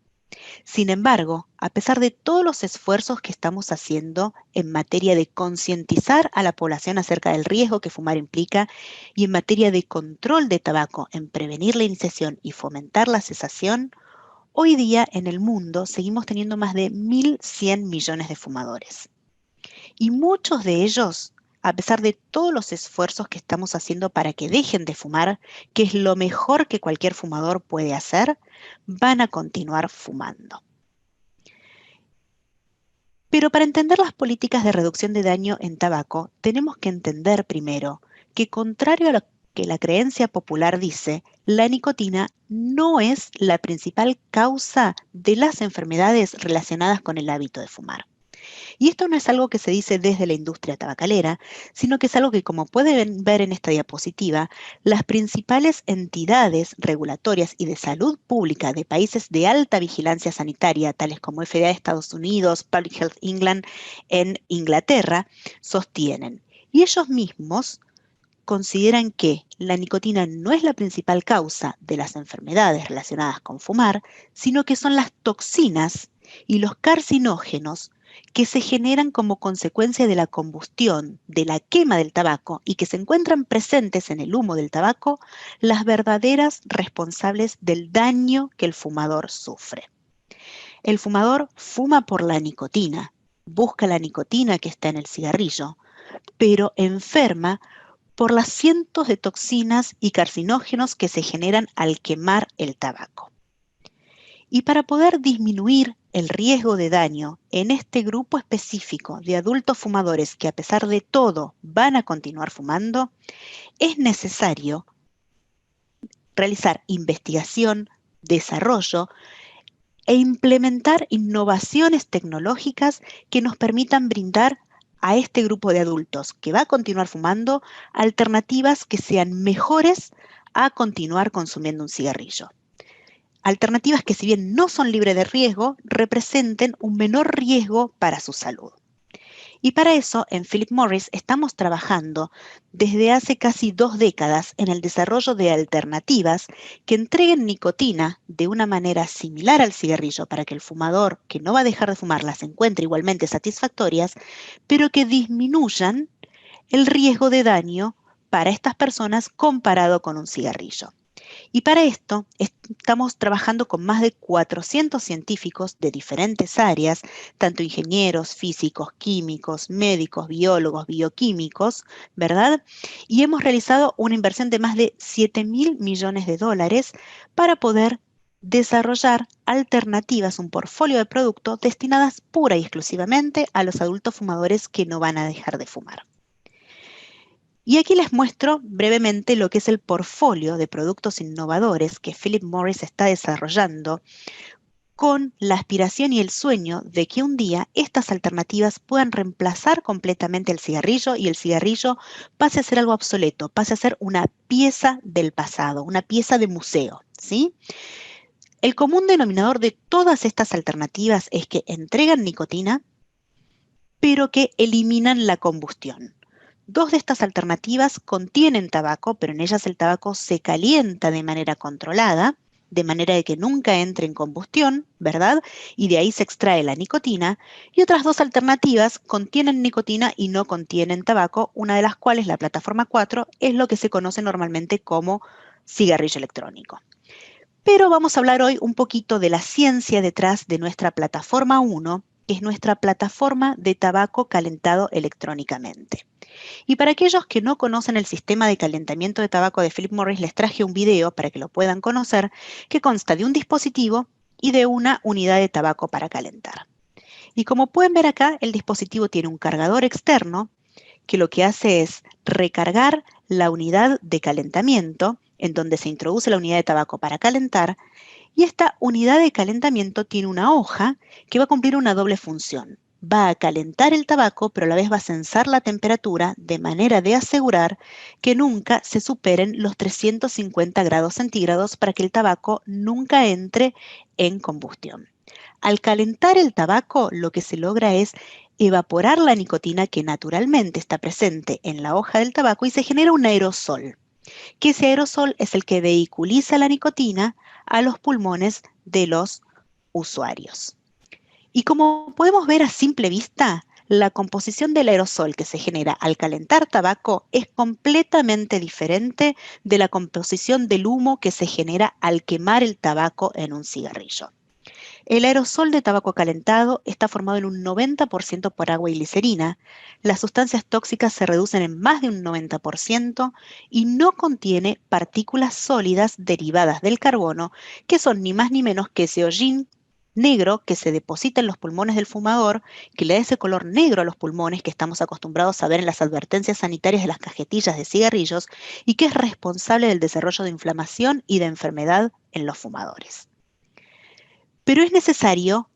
Speaker 5: Sin embargo, a pesar de todos los esfuerzos que estamos haciendo en materia de concientizar a la población acerca del riesgo que fumar implica y en materia de control de tabaco, en prevenir la iniciación y fomentar la cesación, hoy día en el mundo seguimos teniendo más de 1.100 millones de fumadores. Y muchos de ellos, a pesar de todos los esfuerzos que estamos haciendo para que dejen de fumar, que es lo mejor que cualquier fumador puede hacer, van a continuar fumando. Pero para entender las políticas de reducción de daño en tabaco, tenemos que entender primero que, contrario a lo que la creencia popular dice, la nicotina no es la principal causa de las enfermedades relacionadas con el hábito de fumar. Y esto no es algo que se dice desde la industria tabacalera, sino que es algo que, como pueden ver en esta diapositiva, las principales entidades regulatorias y de salud pública de países de alta vigilancia sanitaria, tales como FDA de Estados Unidos, Public Health England en Inglaterra, sostienen. Y ellos mismos consideran que la nicotina no es la principal causa de las enfermedades relacionadas con fumar, sino que son las toxinas y los carcinógenos que se generan como consecuencia de la combustión, de la quema del tabaco y que se encuentran presentes en el humo del tabaco, las verdaderas responsables del daño que el fumador sufre. El fumador fuma por la nicotina, busca la nicotina que está en el cigarrillo, pero enferma por las cientos de toxinas y carcinógenos que se generan al quemar el tabaco. Y para poder disminuir el riesgo de daño en este grupo específico de adultos fumadores que a pesar de todo van a continuar fumando, es necesario realizar investigación, desarrollo e implementar innovaciones tecnológicas que nos permitan brindar a este grupo de adultos que va a continuar fumando alternativas que sean mejores a continuar consumiendo un cigarrillo. Alternativas que, si bien no son libres de riesgo, representen un menor riesgo para su salud. Y para eso, en Philip Morris estamos trabajando desde hace casi 2 décadas en el desarrollo de alternativas que entreguen nicotina de una manera similar al cigarrillo para que el fumador que no va a dejar de fumar las encuentre igualmente satisfactorias, pero que disminuyan el riesgo de daño para estas personas comparado con un cigarrillo. Y para esto estamos trabajando con más de 400 científicos de diferentes áreas, tanto ingenieros, físicos, químicos, médicos, biólogos, bioquímicos, ¿verdad? Y hemos realizado una inversión de más de $7.000 millones para poder desarrollar alternativas, un portfolio de productos destinadas pura y exclusivamente a los adultos fumadores que no van a dejar de fumar. Y aquí les muestro brevemente lo que es el portfolio de productos innovadores que Philip Morris está desarrollando con la aspiración y el sueño de que un día estas alternativas puedan reemplazar completamente el cigarrillo y el cigarrillo pase a ser algo obsoleto, pase a ser una pieza del pasado, una pieza de museo, ¿sí? El común denominador de todas estas alternativas es que entregan nicotina, pero que eliminan la combustión. 2 de estas alternativas contienen tabaco, pero en ellas el tabaco se calienta de manera controlada, de manera de que nunca entre en combustión, ¿verdad? Y de ahí se extrae la nicotina. Y otras 2 alternativas contienen nicotina y no contienen tabaco, una de las cuales, la plataforma 4, es lo que se conoce normalmente como cigarrillo electrónico. Pero vamos a hablar hoy un poquito de la ciencia detrás de nuestra plataforma 1, que es nuestra plataforma de tabaco calentado electrónicamente. Y para aquellos que no conocen el sistema de calentamiento de tabaco de Philip Morris, les traje un video para que lo puedan conocer, que consta de un dispositivo y de una unidad de tabaco para calentar. Y como pueden ver acá, el dispositivo tiene un cargador externo que lo que hace es recargar la unidad de calentamiento, en donde se introduce la unidad de tabaco para calentar, y esta unidad de calentamiento tiene una hoja que va a cumplir una doble función. Va a calentar el tabaco, pero a la vez va a censar la temperatura de manera de asegurar que nunca se superen los 350 grados centígrados para que el tabaco nunca entre en combustión. Al calentar el tabaco, lo que se logra es evaporar la nicotina que naturalmente está presente en la hoja del tabaco y se genera un aerosol, que ese aerosol es el que vehiculiza la nicotina a los pulmones de los usuarios. Y como podemos ver a simple vista, la composición del aerosol que se genera al calentar tabaco es completamente diferente de la composición del humo que se genera al quemar el tabaco en un cigarrillo. El aerosol de tabaco calentado está formado en un 90% por agua y glicerina, las sustancias tóxicas se reducen en más de un 90% y no contiene partículas sólidas derivadas del carbono, que son ni más ni menos que ese hollín negro que se deposita en los pulmones del fumador, que le da ese color negro a los pulmones que estamos acostumbrados a ver en las advertencias sanitarias de las cajetillas de cigarrillos y que es responsable del desarrollo de inflamación y de enfermedad en los fumadores. Pero es necesario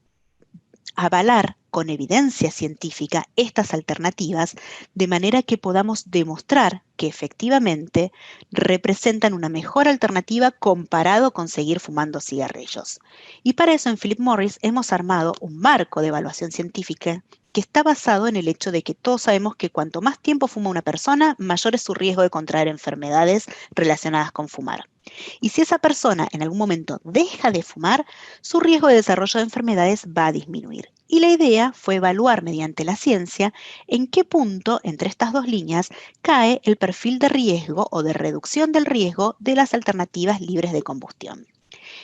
Speaker 5: avalar con evidencia científica estas alternativas, de manera que podamos demostrar que efectivamente representan una mejor alternativa comparado con seguir fumando cigarrillos. Y para eso en Philip Morris hemos armado un marco de evaluación científica que está basado en el hecho de que todos sabemos que cuanto más tiempo fuma una persona, mayor es su riesgo de contraer enfermedades relacionadas con fumar. Y si esa persona en algún momento deja de fumar, su riesgo de desarrollo de enfermedades va a disminuir. Y la idea fue evaluar mediante la ciencia en qué punto entre estas dos líneas cae el perfil de riesgo o de reducción del riesgo de las alternativas libres de combustión.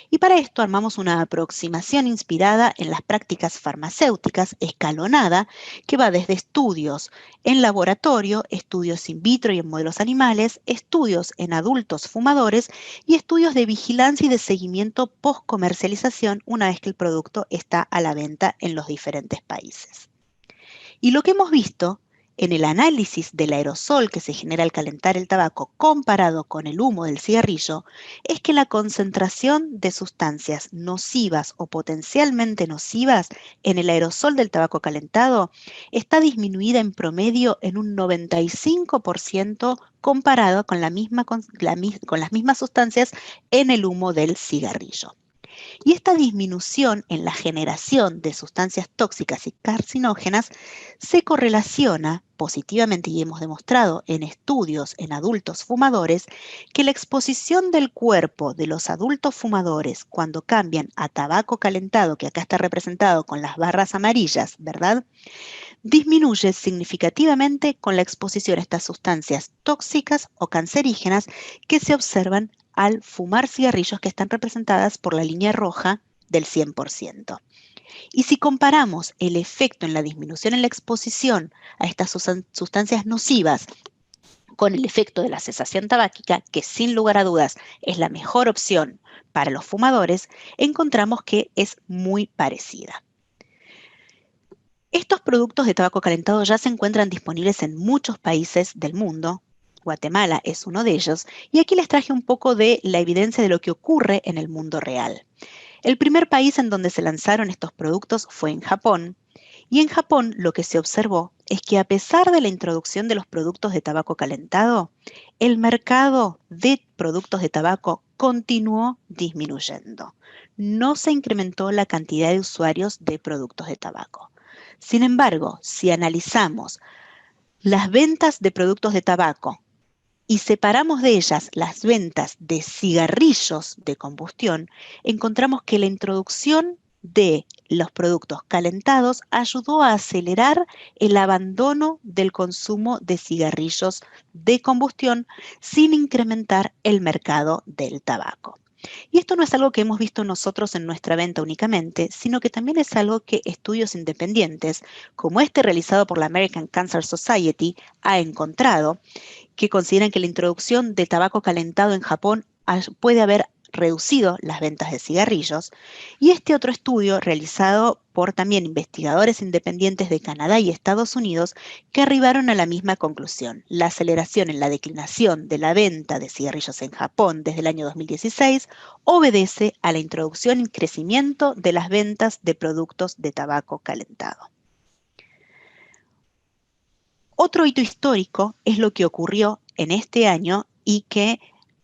Speaker 5: Y para esto armamos una aproximación inspirada en las prácticas farmacéuticas escalonada que va desde estudios en laboratorio, estudios in vitro y en modelos animales, estudios en adultos fumadores y estudios de vigilancia y de seguimiento post-comercialización una vez que el producto está a la venta en los diferentes países. Y lo que hemos visto en el análisis del aerosol que se genera al calentar el tabaco comparado con el humo del cigarrillo es que la concentración de sustancias nocivas o potencialmente nocivas en el aerosol del tabaco calentado está disminuida en promedio en un 95% comparado con las mismas sustancias en el humo del cigarrillo. Y esta disminución en la generación de sustancias tóxicas y carcinógenas se correlaciona positivamente y hemos demostrado en estudios en adultos fumadores que la exposición del cuerpo de los adultos fumadores cuando cambian a tabaco calentado, que acá está representado con las barras amarillas, ¿verdad?, disminuye significativamente con la exposición a estas sustancias tóxicas o cancerígenas que se observan al fumar cigarrillos que están representadas por la línea roja del 100%. Y si comparamos el efecto en la disminución en la exposición a estas sustancias nocivas con el efecto de la cesación tabáquica, que sin lugar a dudas es la mejor opción para los fumadores, encontramos que es muy parecida. Estos productos de tabaco calentado ya se encuentran disponibles en muchos países del mundo. Guatemala es uno de ellos, y aquí les traje un poco de la evidencia de lo que ocurre en el mundo real. El primer país en donde se lanzaron estos productos fue en Japón, y en Japón lo que se observó es que a pesar de la introducción de los productos de tabaco calentado, el mercado de productos de tabaco continuó disminuyendo. No se incrementó la cantidad de usuarios de productos de tabaco. Sin embargo, si analizamos las ventas de productos de tabaco y separamos de ellas las ventas de cigarrillos de combustión, encontramos que la introducción de los productos calentados ayudó a acelerar el abandono del consumo de cigarrillos de combustión sin incrementar el mercado del tabaco. Y esto no es algo que hemos visto nosotros en nuestra venta únicamente, sino que también es algo que estudios independientes, como este realizado por la American Cancer Society, ha encontrado, que consideran que la introducción de tabaco calentado en Japón puede haber reducido las ventas de cigarrillos. Y este otro estudio realizado por también investigadores independientes de Canadá y Estados Unidos que arribaron a la misma conclusión. La aceleración en la declinación de la venta de cigarrillos en Japón desde el año 2016 obedece a la introducción y crecimiento de las ventas de productos de tabaco calentado. Otro hito histórico es lo que ocurrió en este año y que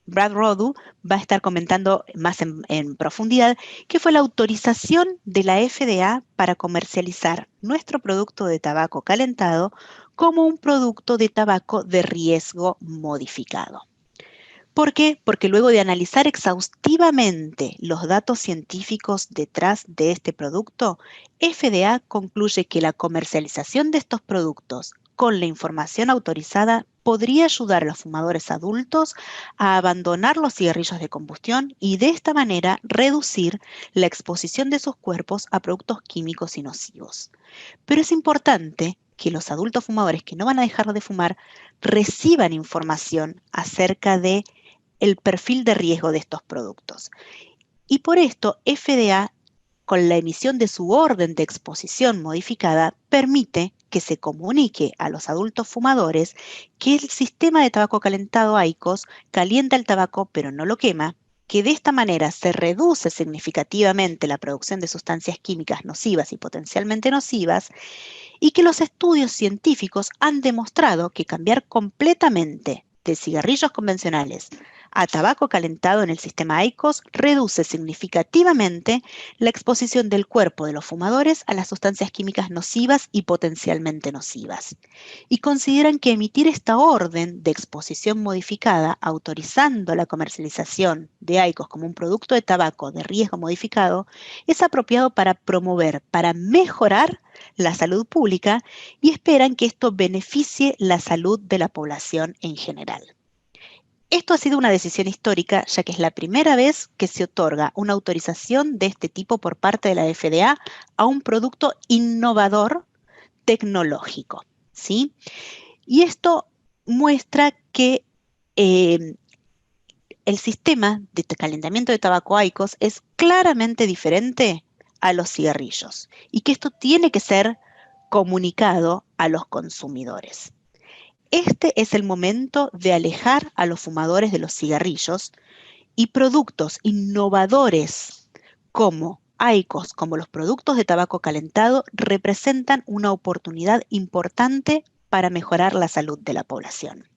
Speaker 5: Brad Rodu va a estar comentando más en profundidad, que fue la autorización de la FDA para comercializar nuestro producto de tabaco calentado como un producto de tabaco de riesgo modificado. ¿Por qué? Porque luego de analizar exhaustivamente los datos científicos detrás de este producto, FDA concluye que la comercialización de estos productos con la información autorizada podría ayudar a los fumadores adultos a abandonar los cigarrillos de combustión y de esta manera reducir la exposición de sus cuerpos a productos químicos y nocivos. Pero es importante que los adultos fumadores que no van a dejar de fumar reciban información acerca de el perfil de riesgo de estos productos. Y por esto, FDA, con la emisión de su orden de exposición modificada, permite que se comunique a los adultos fumadores que el sistema de tabaco calentado IQOS calienta el tabaco pero no lo quema, que de esta manera se reduce significativamente la producción de sustancias químicas nocivas y potencialmente nocivas, y que los estudios científicos han demostrado que cambiar completamente de cigarrillos convencionales a tabaco calentado en el sistema IQOS reduce significativamente la exposición del cuerpo de los fumadores a las sustancias químicas nocivas y potencialmente nocivas. Y consideran que emitir esta orden de exposición modificada, autorizando la comercialización de IQOS como un producto de tabaco de riesgo modificado, es apropiado para promover, para mejorar la salud pública, y esperan que esto beneficie la salud de la población en general. Esto ha sido una decisión histórica, ya que es la primera vez que se otorga una autorización de este tipo por parte de la FDA a un producto innovador tecnológico, ¿sí? Y esto muestra que el sistema de calentamiento de tabaco IQOS es claramente diferente a los cigarrillos y que esto tiene que ser comunicado a los consumidores. Este es el momento de alejar a los fumadores de los cigarrillos, y productos innovadores como IQOS, como los productos de tabaco calentado, representan una oportunidad importante para mejorar la salud de la población.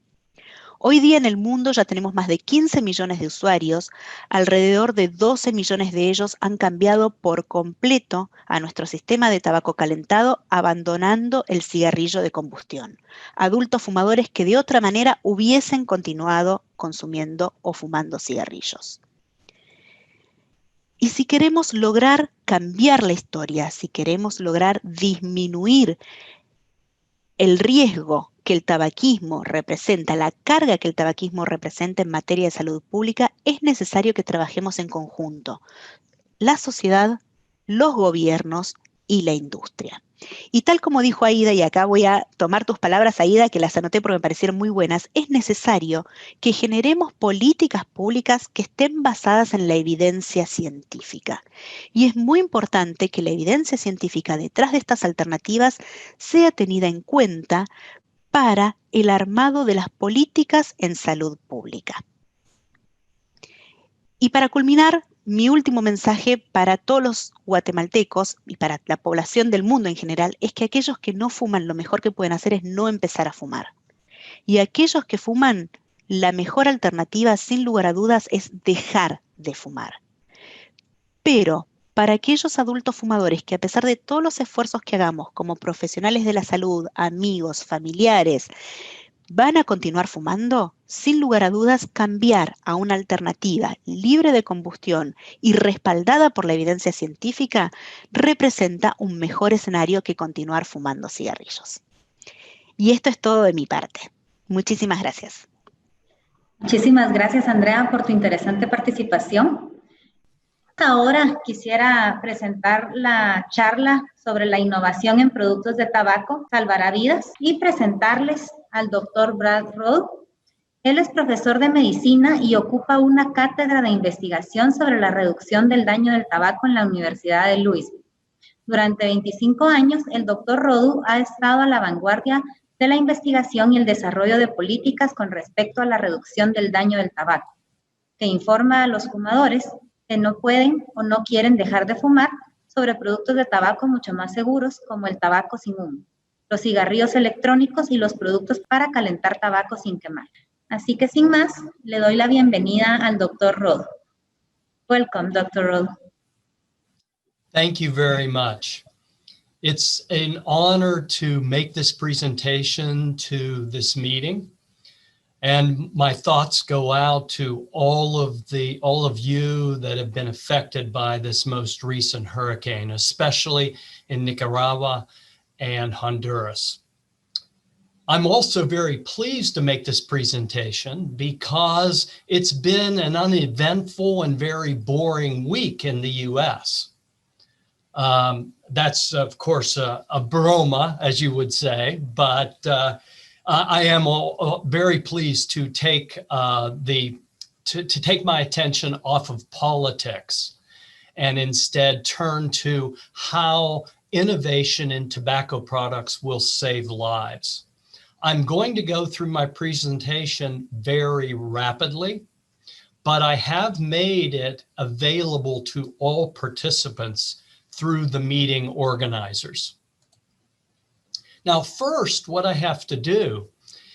Speaker 5: Hoy día en el mundo ya tenemos más de 15 millones de usuarios, alrededor de 12 millones de ellos han cambiado por completo a nuestro sistema de tabaco calentado, abandonando el cigarrillo de combustión. Adultos fumadores que de otra manera hubiesen continuado consumiendo o fumando cigarrillos. Y si queremos lograr cambiar la historia, si queremos lograr disminuir el riesgo que el tabaquismo representa, la carga que el tabaquismo representa en materia de salud pública, es necesario que trabajemos en conjunto, la sociedad, los gobiernos y la industria. Y tal como dijo Aida, y acá voy a tomar tus palabras, Aida, que las anoté porque me parecieron muy buenas, es necesario que generemos políticas públicas que estén basadas en la evidencia científica. Y es muy importante que la evidencia científica detrás de estas alternativas sea tenida en cuenta para el armado de las políticas en salud pública. Y para culminar, mi último mensaje para todos los guatemaltecos y para la población del mundo en general es que aquellos que no fuman, lo mejor que pueden hacer es no empezar a fumar. Y aquellos que fuman, la mejor alternativa, sin lugar a dudas, es dejar de fumar. Pero para aquellos adultos fumadores que, a pesar de todos los esfuerzos que hagamos como profesionales de la salud, amigos, familiares, van a continuar fumando, sin lugar a dudas, cambiar a una alternativa libre de combustión y respaldada por la evidencia científica representa un mejor escenario que continuar fumando cigarrillos. Y esto es todo de mi parte. Muchísimas gracias.
Speaker 1: Muchísimas gracias, Andrea, por tu interesante participación. Ahora quisiera presentar la charla sobre la innovación en productos de tabaco salvará vidas y presentarles al doctor Brad Rowe. Él es profesor de medicina y ocupa una cátedra de investigación sobre la reducción del daño del tabaco en la Universidad de Louisville. Durante 25 años, el doctor Rowe ha estado a la vanguardia de la investigación y el desarrollo de políticas con respecto a la reducción del daño del tabaco, que informa a los fumadores que no pueden o no quieren dejar de fumar sobre productos de tabaco mucho más seguros como el tabaco sin humo, los cigarrillos electrónicos y los productos para calentar tabaco sin quemar. Así que sin más, le doy la bienvenida al Dr. Rowe. Welcome, Dr. Rowe.
Speaker 6: Thank you very much. It's an honor to make this presentation to this meeting. And my thoughts go out to all of you that have been affected by this most recent hurricane, especially in Nicaragua and Honduras. I'm also very pleased to make this presentation because it's been an uneventful and very boring week in the US. That's, of course, a broma, as you would say, but I am very pleased to take to take my attention off of politics and instead turn to how innovation in tobacco products will save lives. I'm going to go through my presentation very rapidly, but I have made it available to all participants through the meeting organizers. Now, first, what I have to do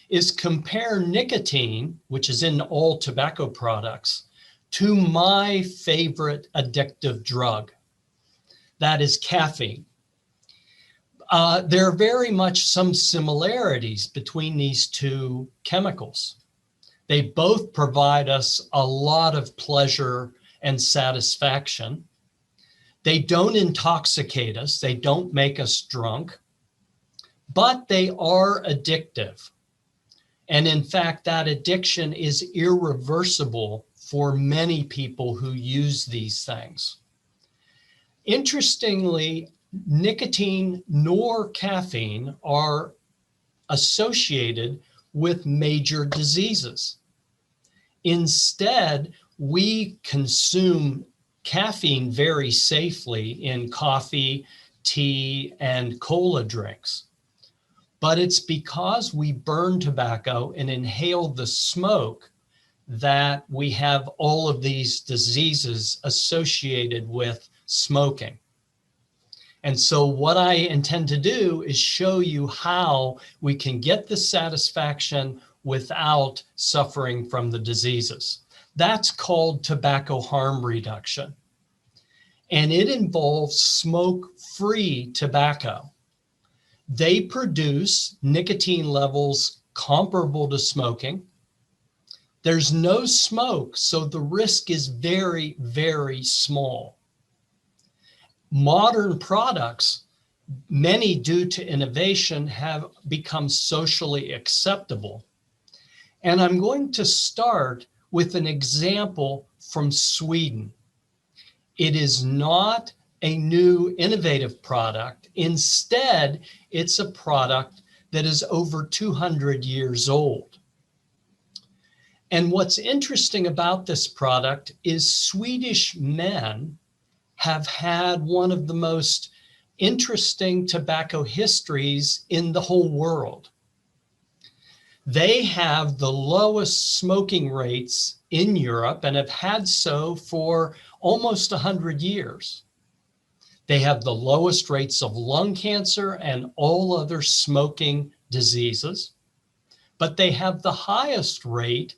Speaker 6: is compare nicotine, which is in all tobacco products, to my favorite addictive drug, that is caffeine. There are very much some similarities between these two chemicals. They both provide us a lot of pleasure and satisfaction. They don't intoxicate us, they don't make us drunk, but they are addictive. And in fact, that addiction is irreversible for many people who use these things. Interestingly, nicotine nor caffeine are associated with major diseases. Instead, we consume caffeine very safely in coffee, tea, and cola drinks. But it's because we burn tobacco and inhale the smoke that we have all of these diseases associated with smoking. And so what I intend to do is show you how we can get the satisfaction without suffering from the diseases. That's called tobacco harm reduction. And it involves smoke-free tobacco. They produce nicotine levels comparable to smoking. There's no smoke, so the risk is very, very small. Modern products, many due to innovation, have become socially acceptable. And I'm going to start with an example from Sweden. It is not a new innovative product. Instead, it's a product that is over 200 years old. And what's interesting about this product is Swedish men have had one of the most interesting tobacco histories in the whole world. They have the lowest smoking rates in Europe and have had so for almost 100 years. They have the lowest rates of lung cancer and all other smoking diseases, but they have the highest rate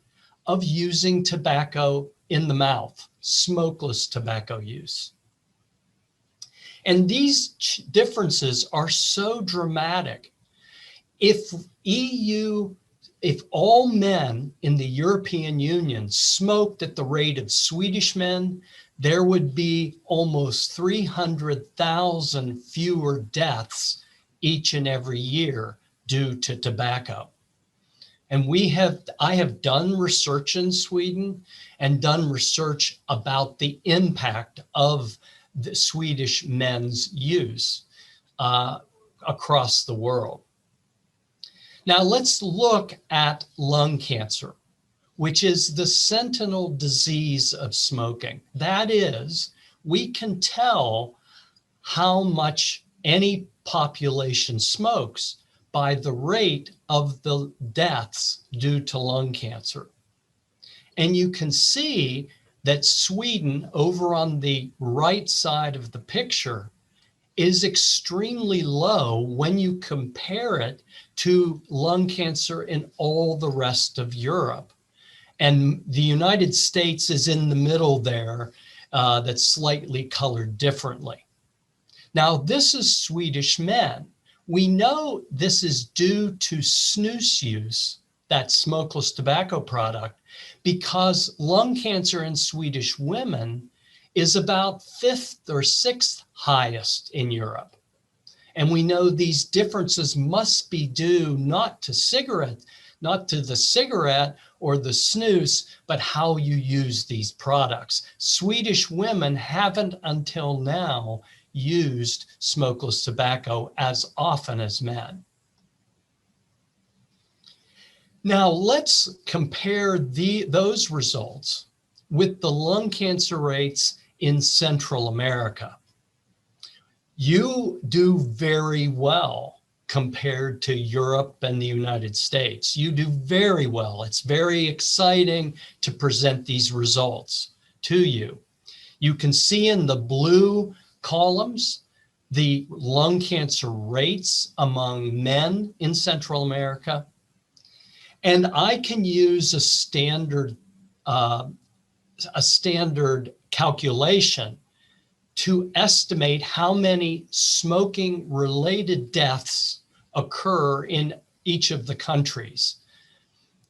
Speaker 6: of using tobacco in the mouth, smokeless tobacco use. And these differences are so dramatic. If all men in the European Union smoked at the rate of Swedish men, there would be almost 300,000 fewer deaths each and every year due to tobacco. And I have done research in Sweden and done research about the impact of the Swedish men's use across the world. Now let's look at lung cancer, which is the sentinel disease of smoking. That is, we can tell how much any population smokes by the rate of the deaths due to lung cancer. And you can see that Sweden, over on the right side of the picture, is extremely low when you compare it to lung cancer in all the rest of Europe. And the United States is in the middle there, that's slightly colored differently. Now, this is Swedish men. We know this is due to snus use, that smokeless tobacco product, because lung cancer in Swedish women is about 5th or 6th highest in Europe. And we know these differences must be due not to the cigarette or the snus, but how you use these products. Swedish women haven't until now used smokeless tobacco as often as men. Now let's compare those results with the lung cancer rates in Central America. You do very well compared to Europe and the United States. You do very well. It's very exciting to present these results to you. You can see in the blue columns the lung cancer rates among men in Central America. And I can use a standard calculation to estimate how many smoking-related deaths occur in each of the countries.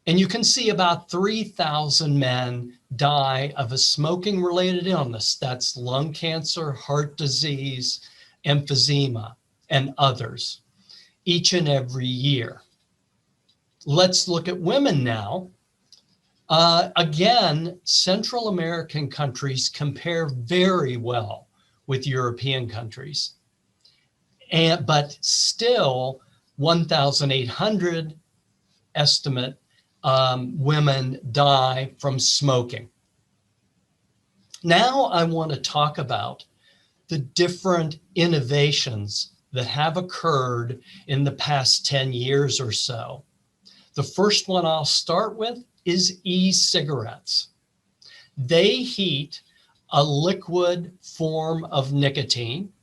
Speaker 6: And you can see about 3,000 men die of a smoking-related illness. That's lung cancer, heart disease, emphysema, and others, each and every year. Let's look at women now. Again, Central American countries compare very well with European countries. But still, 1,800 estimate women die from smoking. Now I want to talk about the different innovations that have occurred in the past 10 years or so. The first one I'll start with is e-cigarettes. They heat a liquid form of nicotine,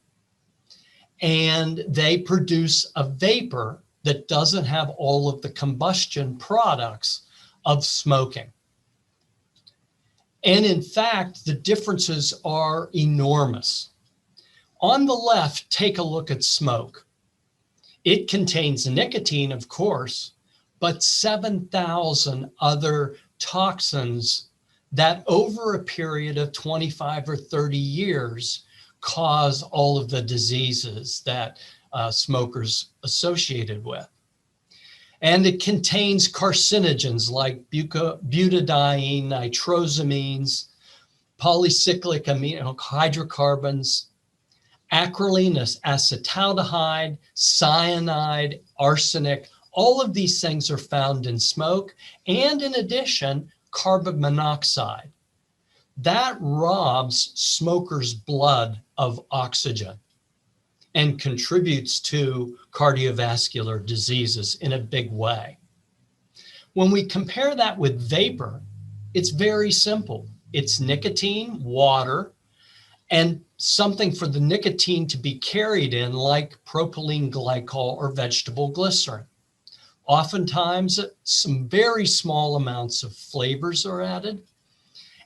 Speaker 6: and they produce a vapor that doesn't have all of the combustion products of smoking. And in fact, the differences are enormous. On the left, take a look at smoke. It contains nicotine, of course, but 7,000 other toxins that over a period of 25 or 30 years cause all of the diseases that smokers associated with. And it contains carcinogens like butadiene, nitrosamines, polycyclic amino hydrocarbons, acrolein acetaldehyde, cyanide, arsenic. All of these things are found in smoke, and in addition, carbon monoxide. That robs smokers' blood of oxygen and contributes to cardiovascular diseases in a big way. When we compare that with vapor, it's very simple. It's nicotine, water, and something for the nicotine to be carried in, like propylene glycol or vegetable glycerin. Oftentimes, some very small amounts of flavors are added.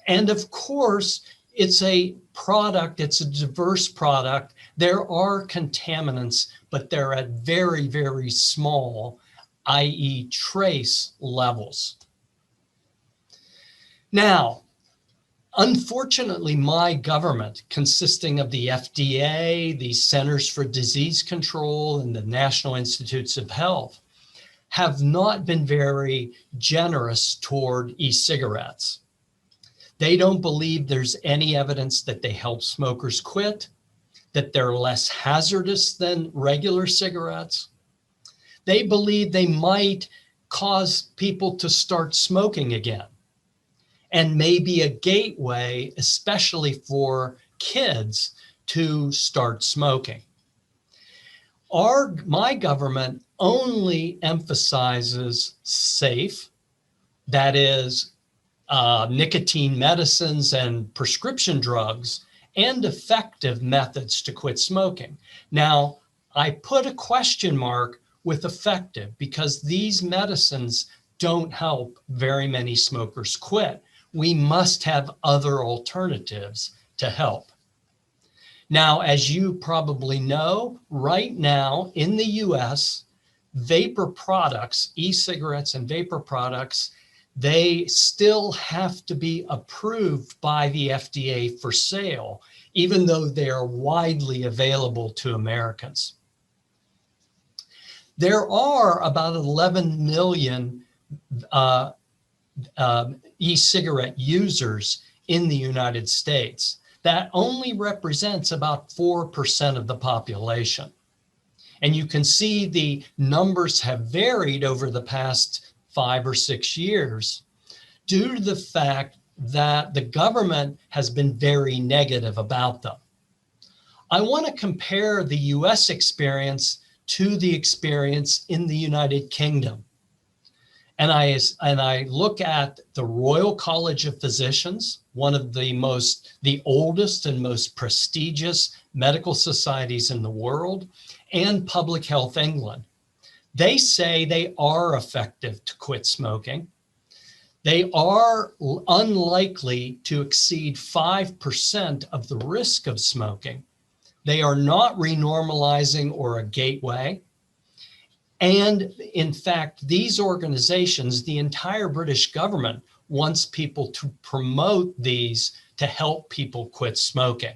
Speaker 6: And of course, it's a product, it's a diverse product. There are contaminants, but they're at very, very small, i.e. trace levels. Now, unfortunately, my government, consisting of the FDA, the Centers for Disease Control, and the National Institutes of Health, have not been very generous toward e-cigarettes. They don't believe there's any evidence that they help smokers quit, that they're less hazardous than regular cigarettes. They believe they might cause people to start smoking again, and maybe a gateway, especially for kids, to start smoking. My government only emphasizes safe, that is, nicotine medicines and prescription drugs, and effective methods to quit smoking. Now, I put a question mark with effective because these medicines don't help very many smokers quit. We must have other alternatives to help. Now, as you probably know, right now in the US, vapor products, e-cigarettes and vapor products, they still have to be approved by the FDA for sale, even though they are widely available to Americans. There are about 11 million e-cigarette users in the United States. That only represents about 4% of the population. And you can see the numbers have varied over the past 5 or 6 years due to the fact that the government has been very negative about them. I want to compare the US experience to the experience in the United Kingdom. And I look at the Royal College of Physicians, one of the oldest and most prestigious medical societies in the world, and Public Health England. They say they are effective to quit smoking. They are unlikely to exceed 5% of the risk of smoking. They are not renormalizing or a gateway. And in fact, these organizations, the entire British government wants people to promote these to help people quit smoking.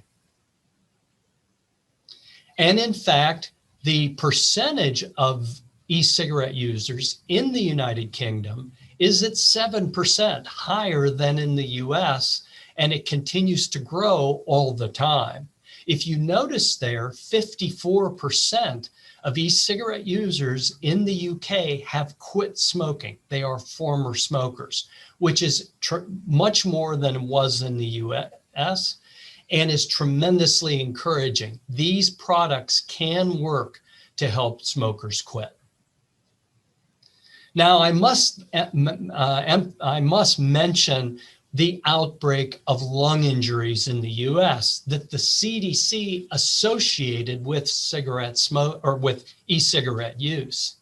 Speaker 6: And in fact, the percentage of e-cigarette users in the United Kingdom is at 7%, higher than in the US, and it continues to grow all the time. If you notice there, 54% of e-cigarette users in the UK have quit smoking. They are former smokers, which is much more than it was in the US and is tremendously encouraging. These products can work to help smokers quit. Now, I must mention the outbreak of lung injuries in the US that the CDC associated with cigarette smoke or with e-cigarette use.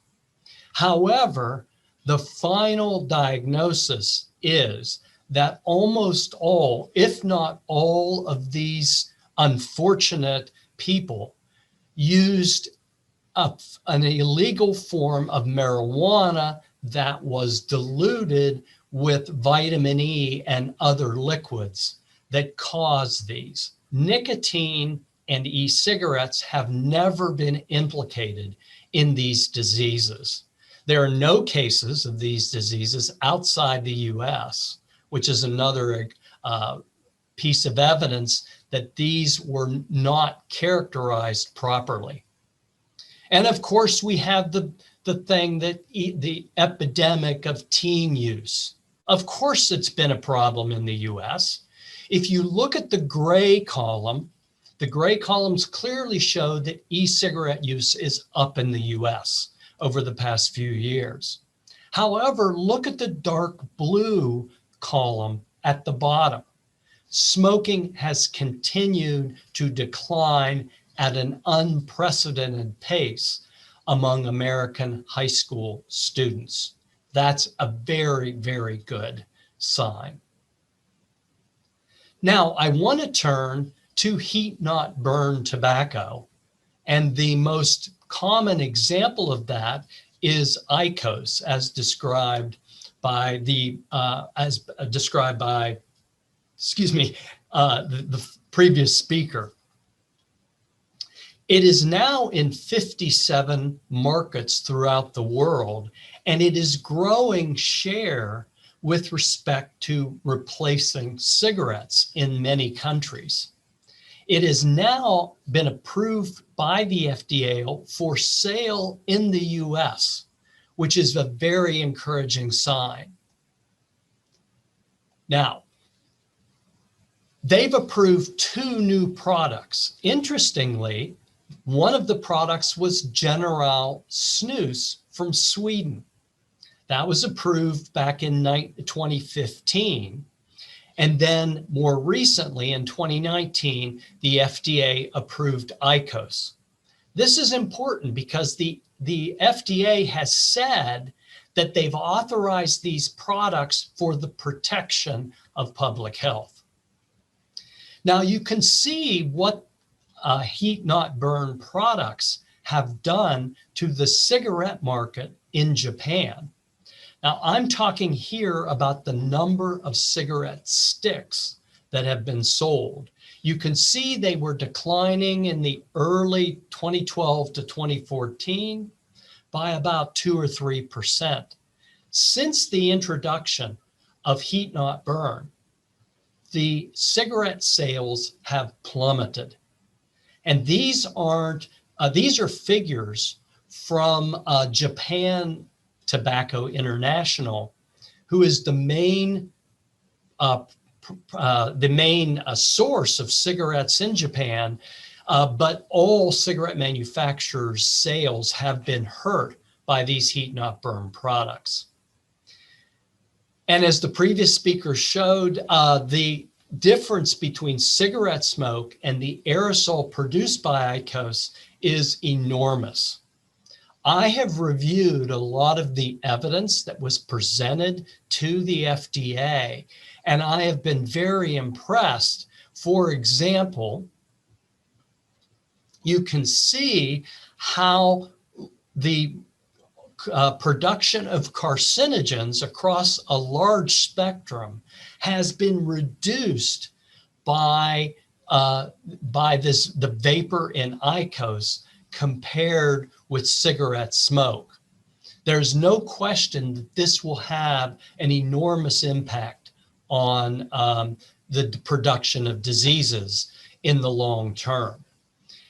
Speaker 6: However, the final diagnosis is that almost all, if not all, of these unfortunate people used an illegal form of marijuana that was diluted with vitamin E and other liquids that cause these. Nicotine and e-cigarettes have never been implicated in these diseases. There are no cases of these diseases outside the US, which is another piece of evidence that these were not characterized properly. And of course, we have the thing that the epidemic of teen use. Of course, it's been a problem in the US. If you look at the gray column, the gray columns clearly show that e-cigarette use is up in the US over the past few years. However, look at the dark blue column at the bottom. Smoking has continued to decline at an unprecedented pace among American high school students. That's a very, very good sign. Now, I want to turn to heat-not-burn tobacco. And the most common example of that is IQOS, as described by the previous speaker. It is now in 57 markets throughout the world, and it is growing share with respect to replacing cigarettes in many countries. It has now been approved by the FDA for sale in the US, which is a very encouraging sign. Now, they've approved 2 new products. Interestingly, one of the products was General Snus from Sweden. That was approved back in 2015. And then more recently in 2019, the FDA approved IQOS. This is important because the FDA has said that they've authorized these products for the protection of public health. Now you can see what heat-not-burn products have done to the cigarette market in Japan. Now, I'm talking here about the number of cigarette sticks that have been sold. You can see they were declining in the early 2012 to 2014 by about 2 or 3%. Since the introduction of heat-not-burn, the cigarette sales have plummeted. And these are figures from Japan Tobacco International, who is the main source of cigarettes in Japan. but all cigarette manufacturers' sales have been hurt by these heat-not-burn products. And as the previous speaker showed, the difference between cigarette smoke and the aerosol produced by IQOS is enormous. I have reviewed a lot of the evidence that was presented to the FDA, and I have been very impressed. For example, you can see how the production of carcinogens across a large spectrum has been reduced by the vapor in IQOS compared with cigarette smoke. There's no question that this will have an enormous impact on the production of diseases in the long term.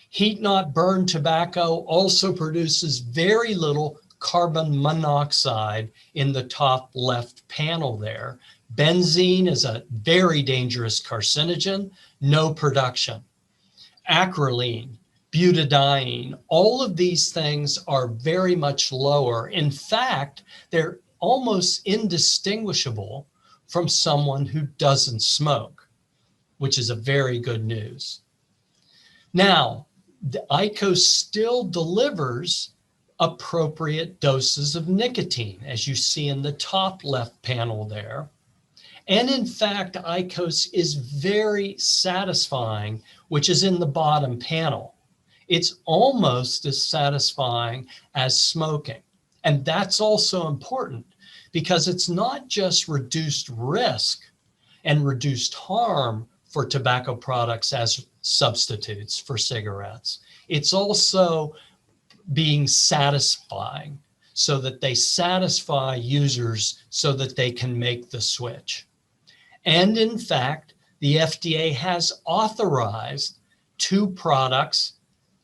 Speaker 6: Heat-not-burn tobacco also produces very little carbon monoxide in the top left panel there. Benzene is a very dangerous carcinogen, no production. Acrolein, butadiene, all of these things are very much lower. In fact, they're almost indistinguishable from someone who doesn't smoke, which is a very good news. Now, the IQOS still delivers appropriate doses of nicotine, as you see in the top left panel there. And in fact, IQOS is very satisfying, which is in the bottom panel. It's almost as satisfying as smoking. And that's also important because it's not just reduced risk and reduced harm for tobacco products as substitutes for cigarettes. It's also being satisfying so that they satisfy users so that they can make the switch. And in fact, the FDA has authorized 2 products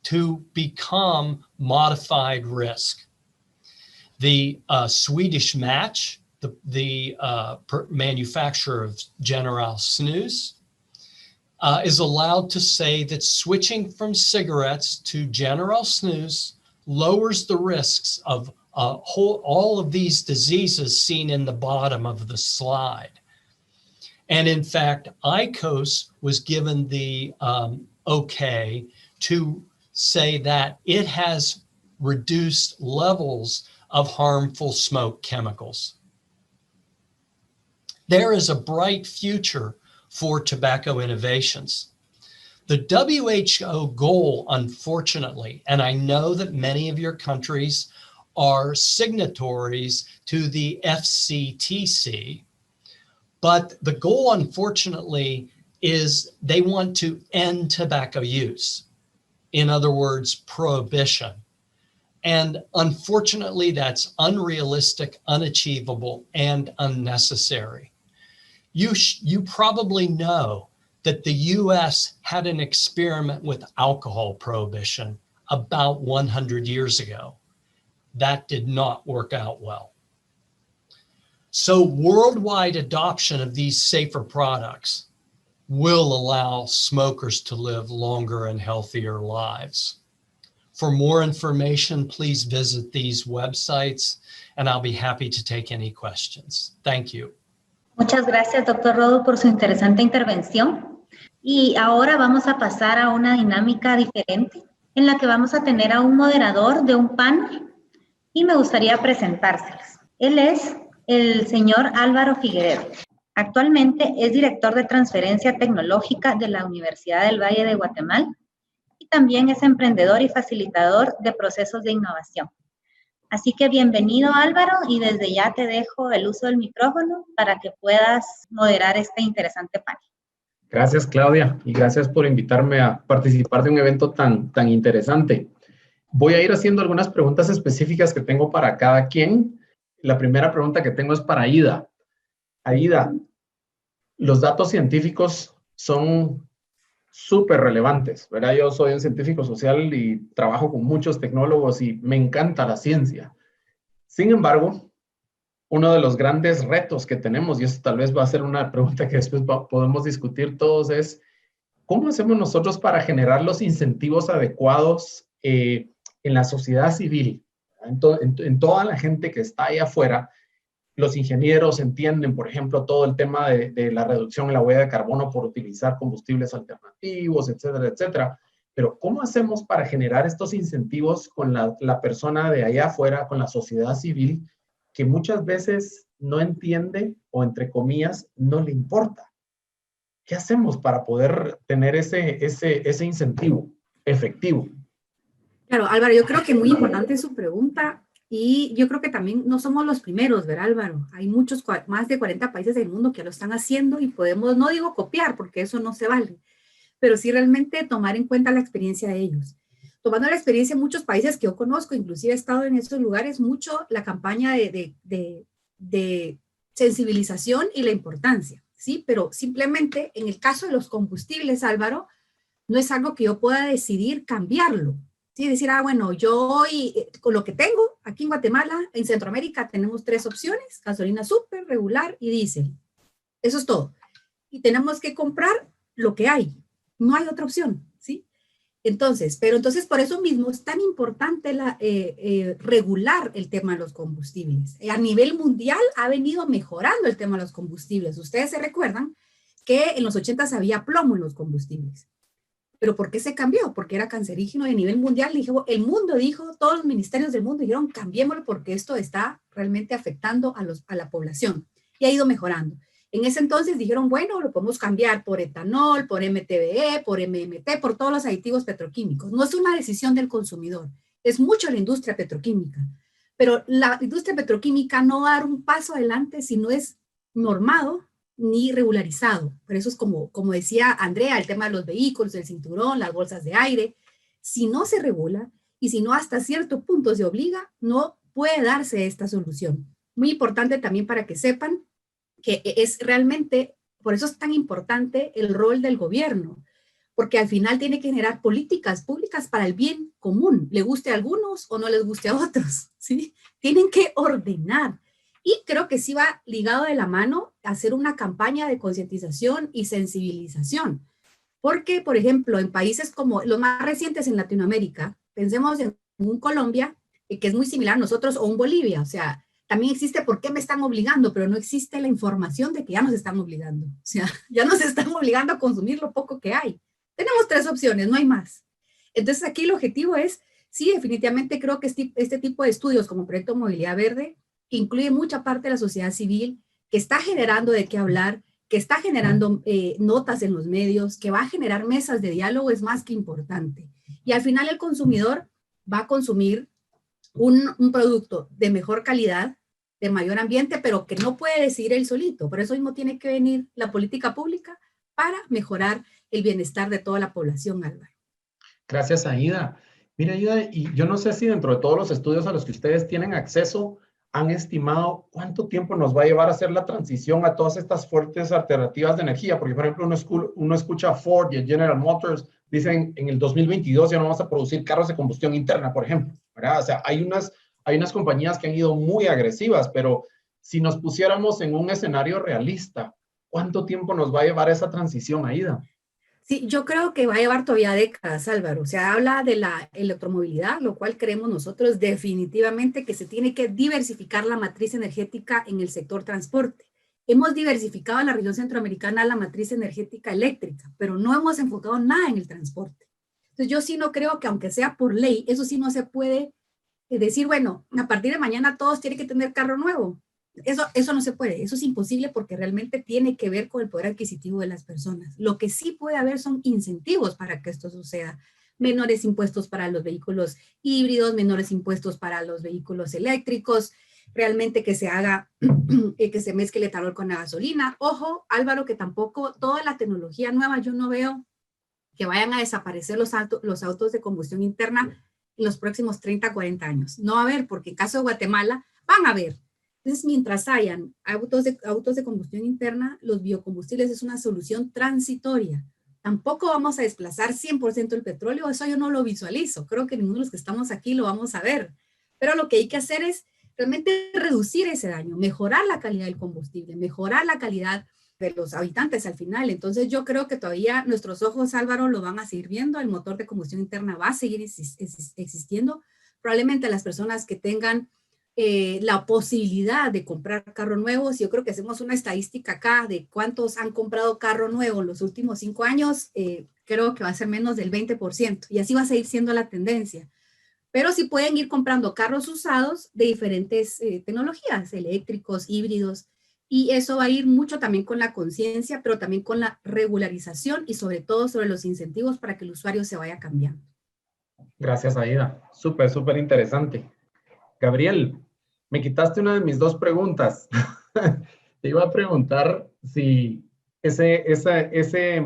Speaker 6: to become modified risk. The Swedish Match, the manufacturer of General Snus, is allowed to say that switching from cigarettes to General Snus lowers the risks of all of these diseases seen in the bottom of the slide. And in fact, IQOS was given the okay to say that it has reduced levels of harmful smoke chemicals. There is a bright future for tobacco innovations. The WHO goal, unfortunately, and I know that many of your countries are signatories to the FCTC, but the goal, unfortunately, is they want to end tobacco use. In other words, prohibition. And unfortunately, that's unrealistic, unachievable, and unnecessary. You probably know that the US had an experiment with alcohol prohibition about 100 years ago. That did not work out well. So worldwide adoption of these safer products will allow smokers to live longer and healthier lives. For more information, please visit these websites, and I'll be happy to take any questions. Thank you.
Speaker 1: Muchas gracias, doctor Rodo, por su interesante intervención. Y ahora vamos a pasar a una dinámica diferente en la que vamos a tener a un moderador de un panel y me gustaría presentárselos. Él es el señor Álvaro Figueredo. Actualmente es director de transferencia tecnológica de la Universidad del Valle de Guatemala y también es emprendedor y facilitador de procesos de innovación. Así que bienvenido, Álvaro, y desde ya te dejo el uso del micrófono para que puedas moderar este interesante panel.
Speaker 7: Gracias, Claudia, y gracias por invitarme a participar de un evento tan interesante. Voy a ir haciendo algunas preguntas específicas que tengo para cada quien. La primera pregunta que tengo es para Aida. Aida, los datos científicos son súper relevantes, ¿verdad? Yo soy un científico social y trabajo con muchos tecnólogos y me encanta la ciencia. Sin embargo, uno de los grandes retos que tenemos, y esto tal vez va a ser una pregunta que después podemos discutir todos, es ¿cómo hacemos nosotros para generar los incentivos adecuados en la sociedad civil? En toda la gente que está ahí afuera, los ingenieros entienden, por ejemplo, todo el tema de la reducción en la huella de carbono por utilizar combustibles alternativos, etcétera, etcétera. Pero ¿cómo hacemos para generar estos incentivos con la persona de allá afuera, con la sociedad civil, que muchas veces no entiende o, entre comillas, no le importa? ¿Qué hacemos para poder tener ese incentivo efectivo?
Speaker 3: Claro, Álvaro, yo creo que muy importante su pregunta y yo creo que también no somos los primeros, ¿verdad, Álvaro? Hay muchos, más de 40 países del mundo que lo están haciendo y podemos, no digo copiar porque eso no se vale, pero sí realmente tomar en cuenta la experiencia de ellos. Tomando la experiencia de muchos países que yo conozco, inclusive he estado en esos lugares, mucho la campaña de sensibilización y la importancia, ¿sí? Pero simplemente en el caso de los combustibles, Álvaro, no es algo que yo pueda decidir cambiarlo. ¿Sí? Decir, bueno, yo hoy, con lo que tengo, aquí en Guatemala, en Centroamérica, tenemos 3 opciones, gasolina súper, regular y diésel. Eso es todo. Y tenemos que comprar lo que hay. No hay otra opción, ¿sí? Entonces, por eso mismo es tan importante regular el tema de los combustibles. A nivel mundial ha venido mejorando el tema de los combustibles. Ustedes se recuerdan que en los 80s había plomo en los combustibles. ¿Pero por qué se cambió? Porque era cancerígeno y a nivel mundial el mundo dijo, todos los ministerios del mundo dijeron, cambiémoslo porque esto está realmente afectando a la población. Y ha ido mejorando. En ese entonces dijeron, bueno, lo podemos cambiar por etanol, por MTBE, por MMT, por todos los aditivos petroquímicos. No es una decisión del consumidor, es mucho la industria petroquímica. Pero la industria petroquímica no va a dar un paso adelante si no es normado ni regularizado. Por eso es como decía Andrea, el tema de los vehículos, el cinturón, las bolsas de aire. Si no se regula y si no hasta cierto punto se obliga, no puede darse esta solución. Muy importante también para que sepan que es realmente, por eso es tan importante el rol del gobierno, porque al final tiene que generar políticas públicas para el bien común, le guste a algunos o no les guste a otros, ¿sí? Tienen que ordenar. Y creo que sí va ligado de la mano a hacer una campaña de concientización y sensibilización. Porque, por ejemplo, en países como los más recientes en Latinoamérica, pensemos en un Colombia, que es muy similar a nosotros, o un Bolivia. O sea, también existe por qué me están obligando, pero no existe la información de que ya nos están obligando. O sea, ya nos están obligando a consumir lo poco que hay. Tenemos 3 opciones, no hay más. Entonces, aquí el objetivo es, sí, definitivamente creo que este tipo de estudios como Proyecto Movilidad Verde, que incluye mucha parte de la sociedad civil, que está generando de qué hablar, que está generando notas en los medios, que va a generar mesas de diálogo, es más que importante. Y al final el consumidor va a consumir un producto de mejor calidad, de mayor ambiente, pero que no puede decidir él solito. Por eso mismo tiene que venir la política pública para mejorar el bienestar de toda la población, Álvaro.
Speaker 7: Gracias, Aida. Mira, Aida, y yo no sé si dentro de todos los estudios a los que ustedes tienen acceso, han estimado cuánto tiempo nos va a llevar a hacer la transición a todas estas fuertes alternativas de energía. Porque, por ejemplo, uno escucha a Ford y a General Motors, dicen en el 2022 ya no vamos a producir carros de combustión interna, por ejemplo, ¿verdad? O sea, hay unas compañías que han ido muy agresivas, pero si nos pusiéramos en un escenario realista, ¿cuánto tiempo nos va a llevar esa transición, Aida?
Speaker 3: Sí, yo creo que va a llevar todavía décadas, Álvaro. O sea, habla de la electromovilidad, lo cual creemos nosotros definitivamente que se tiene que diversificar la matriz energética en el sector transporte. Hemos diversificado en la región centroamericana la matriz energética eléctrica, pero no hemos enfocado nada en el transporte. Entonces, yo sí no creo que aunque sea por ley, eso sí no se puede decir, bueno, a partir de mañana todos tienen que tener carro nuevo. Eso no se puede, eso es imposible porque realmente tiene que ver con el poder adquisitivo de las personas. Lo que sí puede haber son incentivos para que esto suceda. Menores impuestos para los vehículos híbridos, menores impuestos para los vehículos eléctricos, realmente que se haga, que se mezcle el etanol con la gasolina. Ojo, Álvaro, que tampoco toda la tecnología nueva, yo no veo que vayan a desaparecer los autos de combustión interna en los próximos 30, 40 años. No va a haber, porque en caso de Guatemala, van a haber. Entonces, mientras hayan autos de combustión interna, los biocombustibles es una solución transitoria. Tampoco vamos a desplazar 100% el petróleo, eso yo no lo visualizo. Creo que ninguno de los que estamos aquí lo vamos a ver. Pero lo que hay que hacer es realmente reducir ese daño, mejorar la calidad del combustible, mejorar la calidad de los habitantes al final. Entonces yo creo que todavía nuestros ojos, Álvaro, lo van a seguir viendo. El motor de combustión interna va a seguir existiendo. Probablemente las personas que tengan la posibilidad de comprar carro nuevo, si yo creo que hacemos una estadística acá de cuántos han comprado carro nuevo en los últimos 5 años, creo que va a ser menos del 20%, y así va a seguir siendo la tendencia. Pero sí pueden ir comprando carros usados de diferentes tecnologías, eléctricos, híbridos, y eso va a ir mucho también con la conciencia, pero también con la regularización y sobre todo sobre los incentivos para que el usuario se vaya cambiando.
Speaker 7: Gracias, Aida. Súper, súper interesante. Gabriel, me quitaste una de mis 2 preguntas. Te iba a preguntar si ese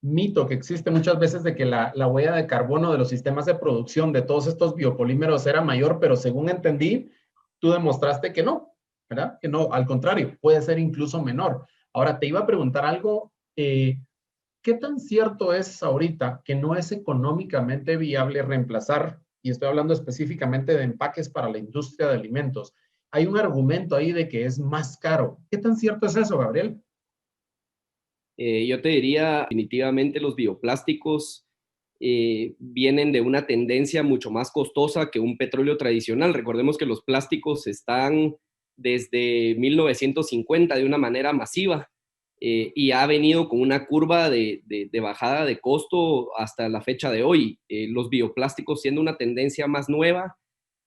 Speaker 7: mito que existe muchas veces de que la huella de carbono de los sistemas de producción de todos estos biopolímeros era mayor, pero según entendí, tú demostraste que no, ¿verdad? Que no, al contrario, puede ser incluso menor. Ahora, te iba a preguntar algo, ¿qué tan cierto es ahorita que no es económicamente viable reemplazar, y estoy hablando específicamente de empaques para la industria de alimentos? Hay un argumento ahí de que es más caro. ¿Qué tan cierto es eso, Gabriel?
Speaker 4: Yo te diría, definitivamente los bioplásticos vienen de una tendencia mucho más costosa que un petróleo tradicional. Recordemos que los plásticos están desde 1950 de una manera masiva y ha venido con una curva de bajada de costo hasta la fecha de hoy. Los bioplásticos, siendo una tendencia más nueva,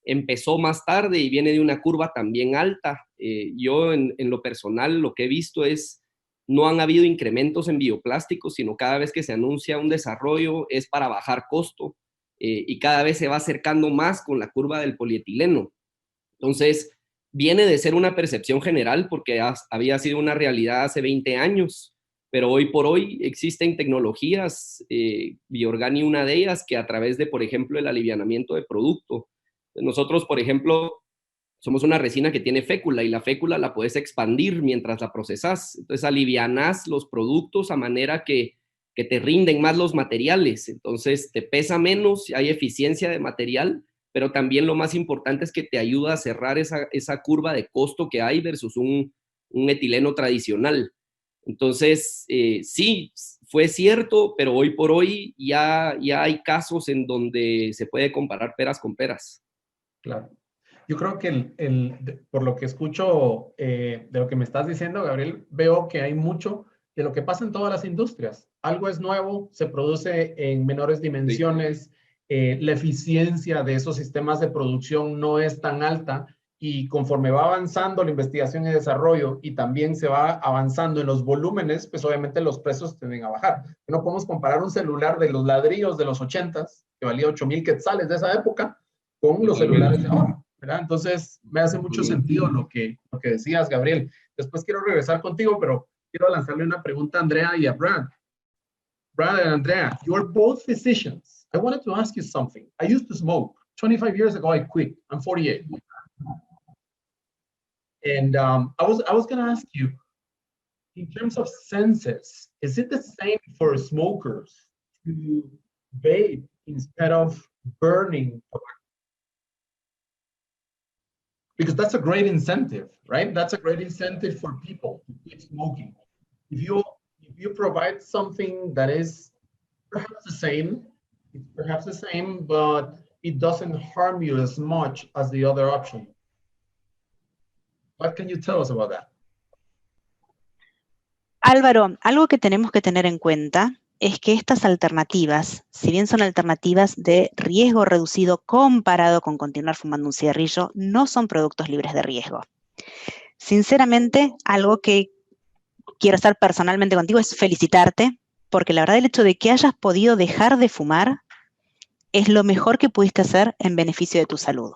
Speaker 4: empezó más tarde y viene de una curva también alta. Yo en lo personal lo que he visto es no han habido incrementos en bioplásticos, sino cada vez que se anuncia un desarrollo es para bajar costo y cada vez se va acercando más con la curva del polietileno. Entonces, viene de ser una percepción general porque había sido una realidad hace 20 años, pero hoy por hoy existen tecnologías, Bioorgani una de ellas, que a través de, por ejemplo, el alivianamiento de producto. Nosotros, por ejemplo, somos una resina que tiene fécula y la fécula la puedes expandir mientras la procesas. Entonces alivianás los productos a manera que te rinden más los materiales. Entonces te pesa menos, hay eficiencia de material, pero también lo más importante es que te ayuda a cerrar esa curva de costo que hay versus un etileno tradicional. Entonces, sí, fue cierto, pero hoy por hoy ya hay casos en donde se puede comparar peras con peras.
Speaker 7: Claro. Yo creo que por lo que escucho de lo que me estás diciendo, Gabriel, veo que hay mucho de lo que pasa en todas las industrias. Algo es nuevo, se produce en menores dimensiones, la eficiencia de esos sistemas de producción no es tan alta y conforme va avanzando la investigación y desarrollo y también se va avanzando en los volúmenes, pues obviamente los precios tienden a bajar. No podemos comparar un celular de los ladrillos de los 80s, que valía 8,000 quetzales de esa época, con los celulares de ahora, ¿verdad? Entonces, me hace mucho sentido lo que decías, Gabriel. Después quiero regresar contigo, pero quiero lanzarle una pregunta a Andrea y a Brad. Brad and Andrea, you're both physicians. I wanted to ask you something. I used to smoke. 25 years ago, I quit. I'm 48. And I was going to ask you, in terms of senses, is it the same for smokers to vape instead of burning tobacco? Because that's a great incentive, right? That's a great incentive for people to quit smoking. If you provide something that is perhaps the same, it's perhaps the same, but it doesn't harm you as much as the other option. What can you tell us about that?
Speaker 5: Álvaro, algo que tenemos que tener en cuenta es que estas alternativas, si bien son alternativas de riesgo reducido comparado con continuar fumando un cigarrillo, no son productos libres de riesgo. Sinceramente, algo que quiero hacer personalmente contigo es felicitarte, porque la verdad el hecho de que hayas podido dejar de fumar es lo mejor que pudiste hacer en beneficio de tu salud.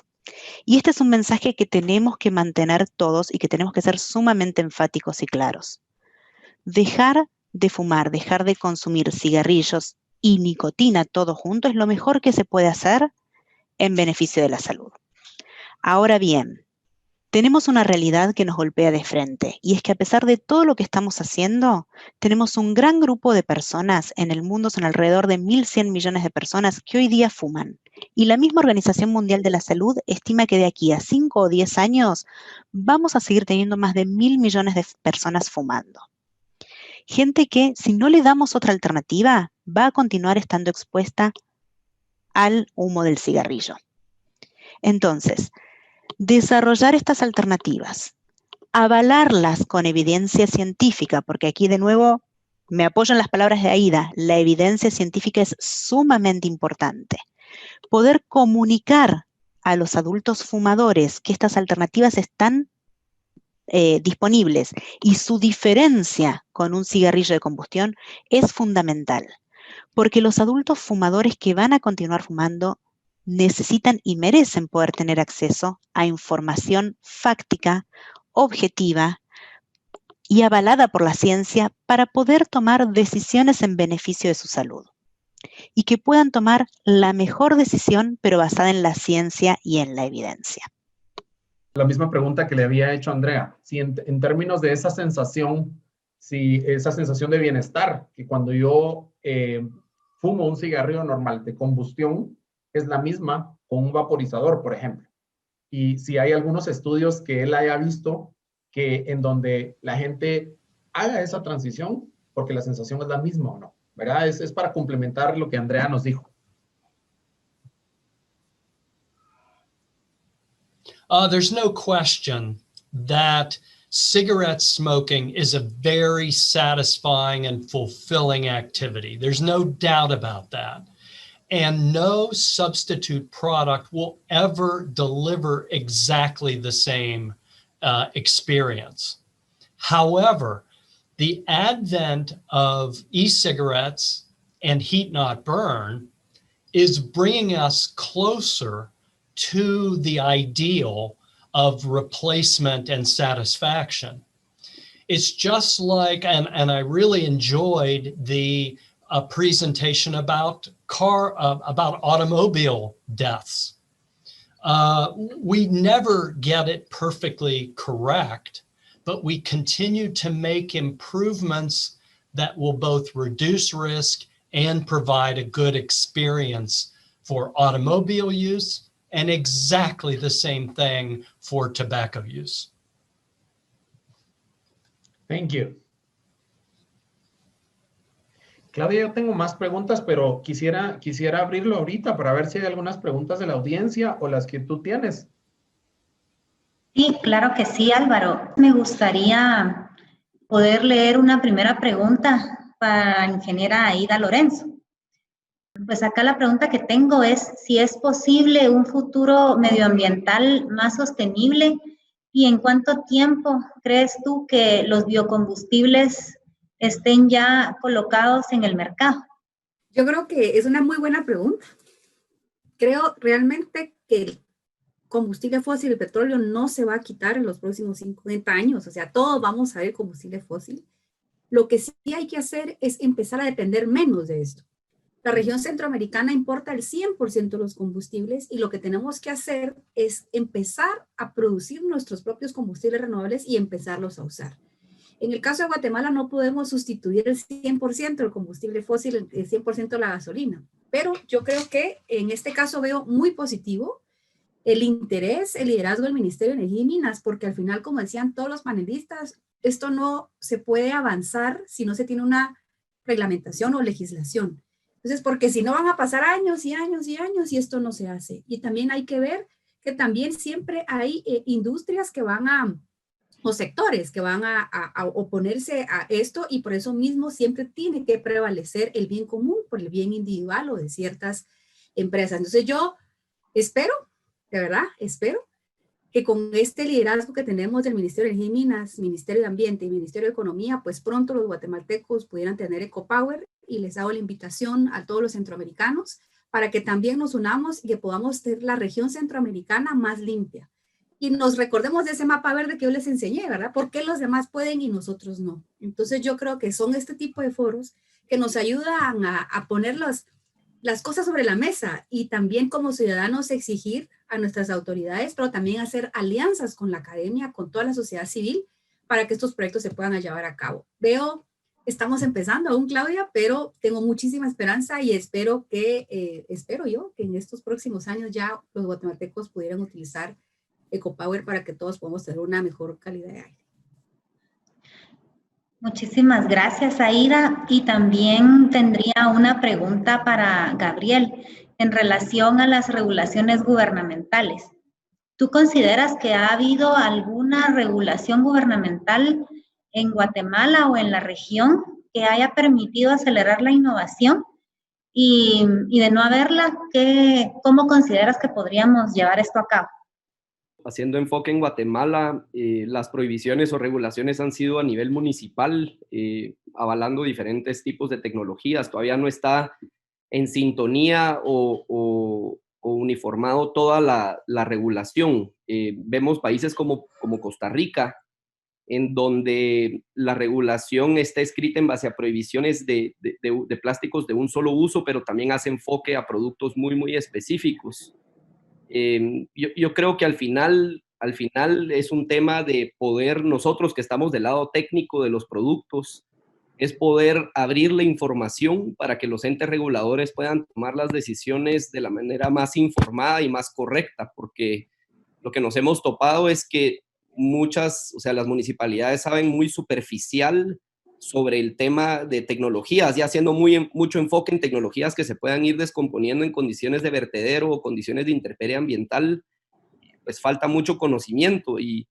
Speaker 5: Y este es un mensaje que tenemos que mantener todos y que tenemos que ser sumamente enfáticos y claros. Dejar de fumar, dejar de consumir cigarrillos y nicotina todo junto es lo mejor que se puede hacer en beneficio de la salud. Ahora bien, tenemos una realidad que nos golpea de frente y es que a pesar de todo lo que estamos haciendo, tenemos un gran grupo de personas en el mundo, son alrededor de 1.100 millones de personas que hoy día fuman. Y la misma Organización Mundial de la Salud estima que de aquí a 5 o 10 años vamos a seguir teniendo más de 1.000 millones de personas fumando. Gente que, si no le damos otra alternativa, va a continuar estando expuesta al humo del cigarrillo. Entonces, desarrollar estas alternativas, avalarlas con evidencia científica, porque aquí de nuevo me apoyo en las palabras de Aida, la evidencia científica es sumamente importante. Poder comunicar a los adultos fumadores que estas alternativas están disponibles y su diferencia con un cigarrillo de combustión es fundamental, porque los adultos fumadores que van a continuar fumando necesitan y merecen poder tener acceso a información fáctica, objetiva y avalada por la ciencia para poder tomar decisiones en beneficio de su salud y que puedan tomar la mejor decisión, pero basada en la ciencia y en la evidencia.
Speaker 7: La misma pregunta que le había hecho Andrea, si en términos de esa sensación, si esa sensación de bienestar, que cuando yo fumo un cigarrillo normal de combustión, es la misma con un vaporizador, por ejemplo. Y si hay algunos estudios que él haya visto que en donde la gente haga esa transición, porque la sensación es la misma o no, ¿verdad? Es para complementar lo que Andrea nos dijo.
Speaker 6: There's no question that cigarette smoking is a very satisfying and fulfilling activity. There's no doubt about that. And no substitute product will ever deliver exactly the same experience. However, the advent of e-cigarettes and heat not burn is bringing us closer to the ideal of replacement and satisfaction. It's just like, and I really enjoyed the presentation about automobile deaths. We never get it perfectly correct, but we continue to make improvements that will both reduce risk and provide a good experience for automobile use, and exactly the same thing for tobacco use.
Speaker 7: Thank you. Claudia, yo tengo más preguntas, pero quisiera abrirlo ahorita para ver si hay algunas preguntas de la audiencia o las que tú tienes.
Speaker 1: Sí, claro que sí, Álvaro. Me gustaría poder leer una primera pregunta para la ingeniera Aida Lorenzo. Pues acá la pregunta que tengo es si es posible un futuro medioambiental más sostenible y en cuánto tiempo crees tú que los biocombustibles estén ya colocados en el mercado.
Speaker 3: Yo creo que es una muy buena pregunta. Creo realmente que el combustible fósil, el petróleo, no se va a quitar en los próximos 50 años. O sea, todos vamos a ver combustible fósil. Lo que sí hay que hacer es empezar a depender menos de esto. La región centroamericana importa el 100% de los combustibles y lo que tenemos que hacer es empezar a producir nuestros propios combustibles renovables y empezarlos a usar. En el caso de Guatemala no podemos sustituir el 100% del combustible fósil, el 100% de la gasolina, pero yo creo que en este caso veo muy positivo el interés, el liderazgo del Ministerio de Energía y Minas, porque al final, como decían todos los panelistas, esto no se puede avanzar si no se tiene una reglamentación o legislación. Entonces, porque si no van a pasar años y años y años y esto no se hace. Y también hay que ver que también siempre hay industrias que van a, o sectores que van a oponerse a esto y por eso mismo siempre tiene que prevalecer el bien común por el bien individual o de ciertas empresas. Entonces yo espero, de verdad, espero que con este liderazgo que tenemos del Ministerio de Energía y Minas, Ministerio de Ambiente y Ministerio de Economía, pues pronto los guatemaltecos pudieran tener EcoPower y les hago la invitación a todos los centroamericanos para que también nos unamos y que podamos tener la región centroamericana más limpia. Y nos recordemos de ese mapa verde que yo les enseñé, ¿verdad? ¿Por qué los demás pueden y nosotros no? Entonces yo creo que son este tipo de foros que nos ayudan a poner las cosas sobre la mesa y también como ciudadanos exigir a nuestras autoridades, pero también hacer alianzas con la academia, con toda la sociedad civil, para que estos proyectos se puedan llevar a cabo. Estamos empezando aún, Claudia, pero tengo muchísima esperanza y espero yo que en estos próximos años ya los guatemaltecos pudieran utilizar EcoPower para que todos podamos tener una mejor calidad de aire.
Speaker 1: Muchísimas gracias, Aida. Y también tendría una pregunta para Gabriel en relación a las regulaciones gubernamentales. ¿Tú consideras que ha habido alguna regulación gubernamental en Guatemala o en la región que haya permitido acelerar la innovación? Y de no haberla, ¿cómo consideras que podríamos llevar esto a cabo?
Speaker 4: Haciendo enfoque en Guatemala, las prohibiciones o regulaciones han sido a nivel municipal, avalando diferentes tipos de tecnologías. Todavía no está en sintonía o uniformado toda la regulación. Vemos países como Costa Rica, en donde la regulación está escrita en base a prohibiciones de plásticos de un solo uso, pero también hace enfoque a productos muy, muy específicos. Yo creo que al final es un tema de poder, nosotros que estamos del lado técnico de los productos, es poder abrir la información para que los entes reguladores puedan tomar las decisiones de la manera más informada y más correcta, porque lo que nos hemos topado es que las municipalidades saben muy superficial sobre el tema de tecnologías, ya haciendo mucho enfoque en tecnologías que se puedan ir descomponiendo en condiciones de vertedero o condiciones de intemperie ambiental, pues falta mucho conocimiento y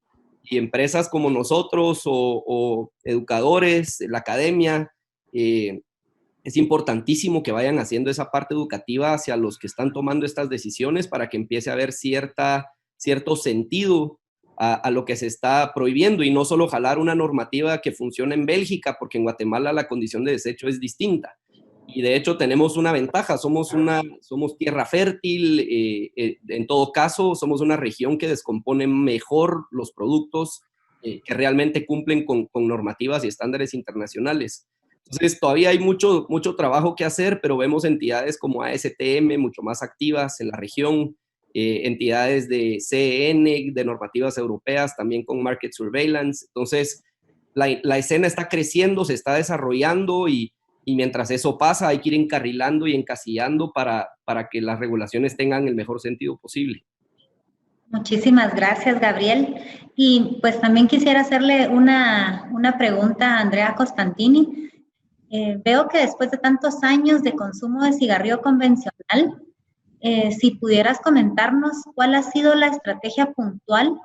Speaker 4: empresas como nosotros o educadores, la academia, es importantísimo que vayan haciendo esa parte educativa hacia los que están tomando estas decisiones para que empiece a haber cierto sentido a lo que se está prohibiendo y no solo jalar una normativa que funciona en Bélgica, porque en Guatemala la condición de desecho es distinta. Y de hecho tenemos una ventaja, somos tierra fértil, en todo caso somos una región que descompone mejor los productos que realmente cumplen con normativas y estándares internacionales. Entonces todavía hay mucho trabajo que hacer, pero vemos entidades como ASTM mucho más activas en la región, entidades de CEN, de normativas europeas, también con Market Surveillance. Entonces, la escena está creciendo, se está desarrollando y mientras eso pasa hay que ir encarrilando y encasillando para que las regulaciones tengan el mejor sentido posible.
Speaker 1: Muchísimas gracias, Gabriel. Y pues también quisiera hacerle una pregunta a Andrea Costantini. Veo que después de tantos años de consumo de cigarrillo convencional, si pudieras comentarnos cuál ha sido la estrategia puntual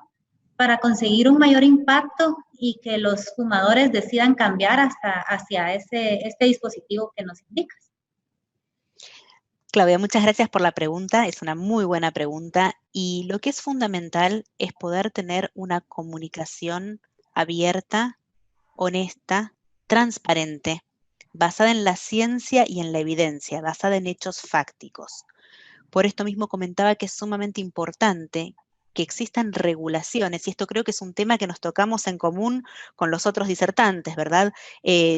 Speaker 1: para conseguir un mayor impacto y que los fumadores decidan cambiar hacia este dispositivo que nos indicas.
Speaker 5: Claudia, muchas gracias por la pregunta. Es una muy buena pregunta y lo que es fundamental es poder tener una comunicación abierta, honesta, transparente, basada en la ciencia y en la evidencia, basada en hechos fácticos. Por esto mismo comentaba que es sumamente importante que existan regulaciones, y esto creo que es un tema que nos tocamos en común con los otros disertantes, ¿verdad?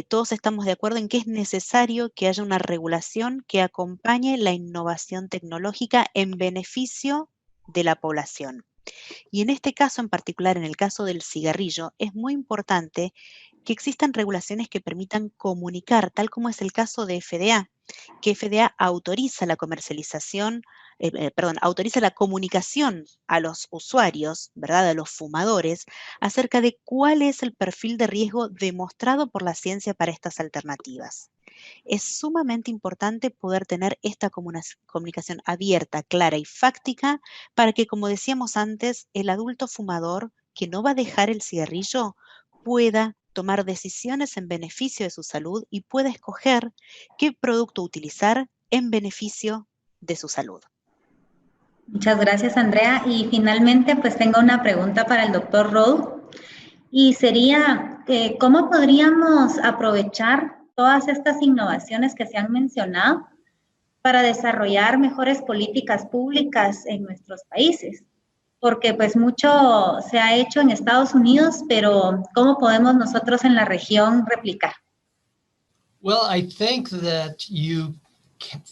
Speaker 5: Todos estamos de acuerdo en que es necesario que haya una regulación que acompañe la innovación tecnológica en beneficio de la población. Y en este caso en particular, en el caso del cigarrillo, es muy importante que existan regulaciones que permitan comunicar, tal como es el caso de FDA, que FDA autoriza la comercialización, autoriza la comunicación a los usuarios, ¿verdad?, a los fumadores, acerca de cuál es el perfil de riesgo demostrado por la ciencia para estas alternativas. Es sumamente importante poder tener esta comunicación abierta, clara y fáctica para que, como decíamos antes, el adulto fumador que no va a dejar el cigarrillo pueda tomar decisiones en beneficio de su salud y pueda escoger qué producto utilizar en beneficio de su salud.
Speaker 1: Muchas gracias, Andrea. Y finalmente, pues tengo una pregunta para el doctor Rowe. Y sería, ¿cómo podríamos aprovechar todas estas innovaciones que se han mencionado para desarrollar mejores políticas públicas en nuestros países? Porque pues mucho se ha hecho en Estados Unidos, pero ¿cómo podemos nosotros en la región replicar?
Speaker 6: Well, I think that you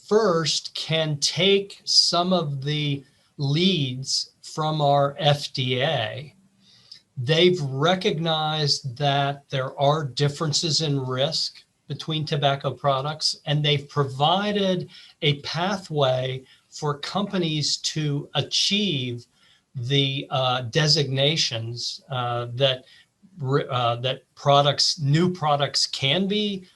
Speaker 6: first can take some of the leads from our FDA. They've recognized that there are differences in risk between tobacco products, and they've provided a pathway for companies to achieve the designations that that new products can be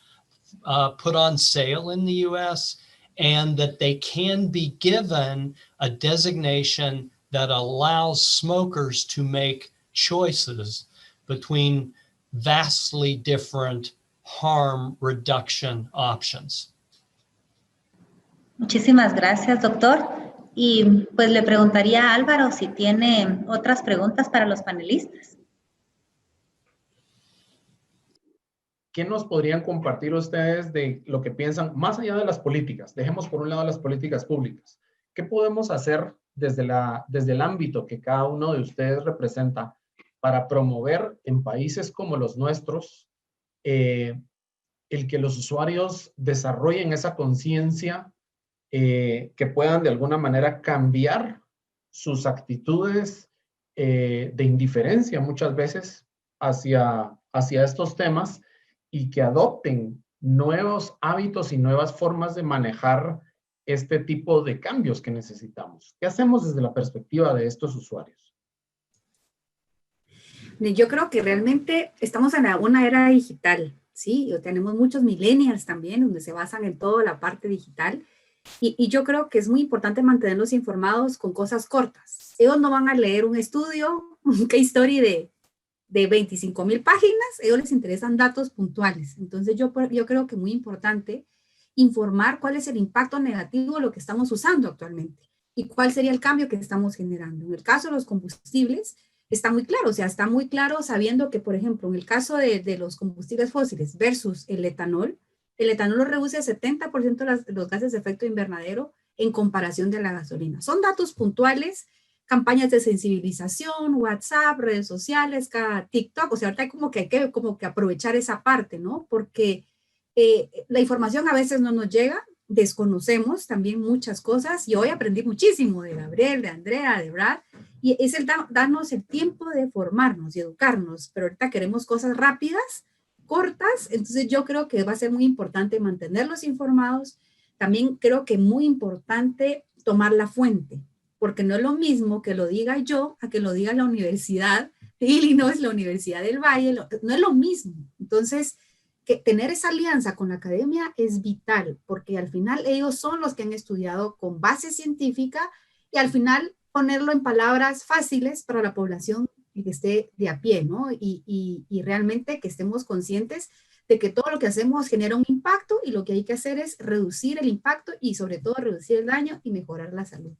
Speaker 6: put on sale in the US, and that they can be given a designation that allows smokers to make choices between vastly different harm reduction options.
Speaker 1: Muchísimas gracias, doctor. Y pues le preguntaría a Álvaro si tiene otras preguntas para los panelistas.
Speaker 7: ¿Qué nos podrían compartir ustedes de lo que piensan, más allá de las políticas? Dejemos por un lado las políticas públicas. ¿Qué podemos hacer desde el ámbito que cada uno de ustedes representa para promover en países como los nuestros el que los usuarios desarrollen esa conciencia, que puedan de alguna manera cambiar sus actitudes de indiferencia muchas veces hacia estos temas, y que adopten nuevos hábitos y nuevas formas de manejar este tipo de cambios que necesitamos? ¿Qué hacemos desde la perspectiva de estos usuarios?
Speaker 3: Yo creo que realmente estamos en una era digital, ¿sí? Tenemos muchos millennials también, donde se basan en toda la parte digital. Y yo creo que es muy importante mantenerlos informados con cosas cortas. Ellos no van a leer un estudio, un case story de 25,000 páginas, ellos les interesan datos puntuales. Entonces yo creo que es muy importante informar cuál es el impacto negativo de lo que estamos usando actualmente y cuál sería el cambio que estamos generando. En el caso de los combustibles, está muy claro, o sea, está muy claro sabiendo que, por ejemplo, en el caso de los combustibles fósiles versus el etanol lo reduce a 70% los gases de efecto invernadero en comparación de la gasolina. Son datos puntuales, campañas de sensibilización, WhatsApp, redes sociales, TikTok, o sea, ahorita hay que aprovechar esa parte, ¿no? Porque la información a veces no nos llega, desconocemos también muchas cosas, y hoy aprendí muchísimo de Gabriel, de Andrea, de Brad, y es darnos el tiempo de formarnos y educarnos, pero ahorita queremos cosas rápidas, cortas, entonces yo creo que va a ser muy importante mantenerlos informados. También creo que es muy importante tomar la fuente, porque no es lo mismo que lo diga yo a que lo diga la Universidad de Illinois, la Universidad del Valle, no es lo mismo. Entonces, que tener esa alianza con la academia es vital, porque al final ellos son los que han estudiado con base científica, y al final ponerlo en palabras fáciles para la población que esté de a pie, ¿no? Y realmente que estemos conscientes de que todo lo que hacemos genera un impacto, y lo que hay que hacer es reducir el impacto y sobre todo reducir el daño y mejorar la salud.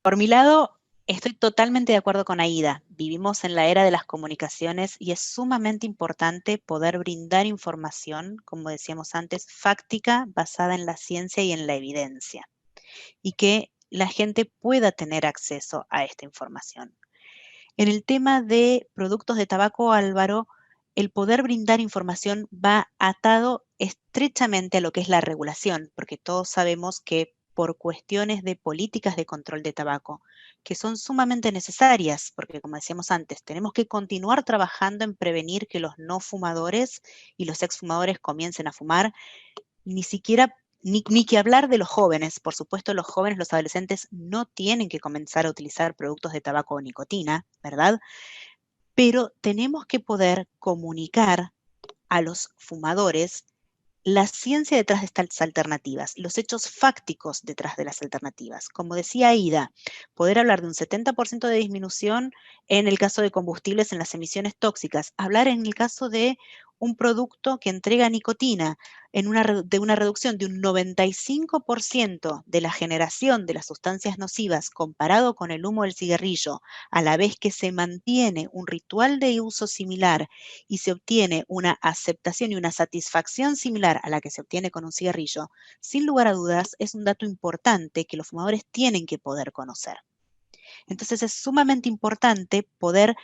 Speaker 5: Por mi lado, estoy totalmente de acuerdo con Aida. Vivimos en la era de las comunicaciones y es sumamente importante poder brindar información, como decíamos antes, fáctica, basada en la ciencia y en la evidencia, y que la gente pueda tener acceso a esta información. En el tema de productos de tabaco, Álvaro, el poder brindar información va atado estrechamente a lo que es la regulación, porque todos sabemos que por cuestiones de políticas de control de tabaco, que son sumamente necesarias, porque como decíamos antes, tenemos que continuar trabajando en prevenir que los no fumadores y los exfumadores comiencen a fumar, ni que hablar de los jóvenes. Por supuesto, los jóvenes, los adolescentes no tienen que comenzar a utilizar productos de tabaco o nicotina, ¿verdad? Pero tenemos que poder comunicar a los fumadores la ciencia detrás de estas alternativas, los hechos fácticos detrás de las alternativas. Como decía Aida, poder hablar de un 70% de disminución en el caso de combustibles en las emisiones tóxicas, hablar en el caso de un producto que entrega nicotina de una reducción de un 95% de la generación de las sustancias nocivas comparado con el humo del cigarrillo, a la vez que se mantiene un ritual de uso similar y se obtiene una aceptación y una satisfacción similar a la que se obtiene con un cigarrillo, sin lugar a dudas es un dato importante que los fumadores tienen que poder conocer. Entonces es sumamente importante poder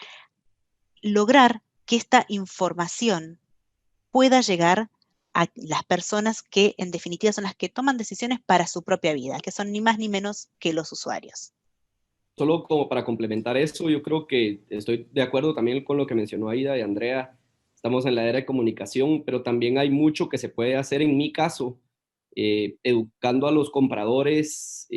Speaker 5: lograr que esta información pueda llegar a las personas que en definitiva son las que toman decisiones para su propia vida, que son ni más ni menos que los usuarios.
Speaker 4: Solo como para complementar eso, yo creo que estoy de acuerdo también con lo que mencionó Aida y Andrea. Estamos en la era de comunicación, pero también hay mucho que se puede hacer, en mi caso, educando a los compradores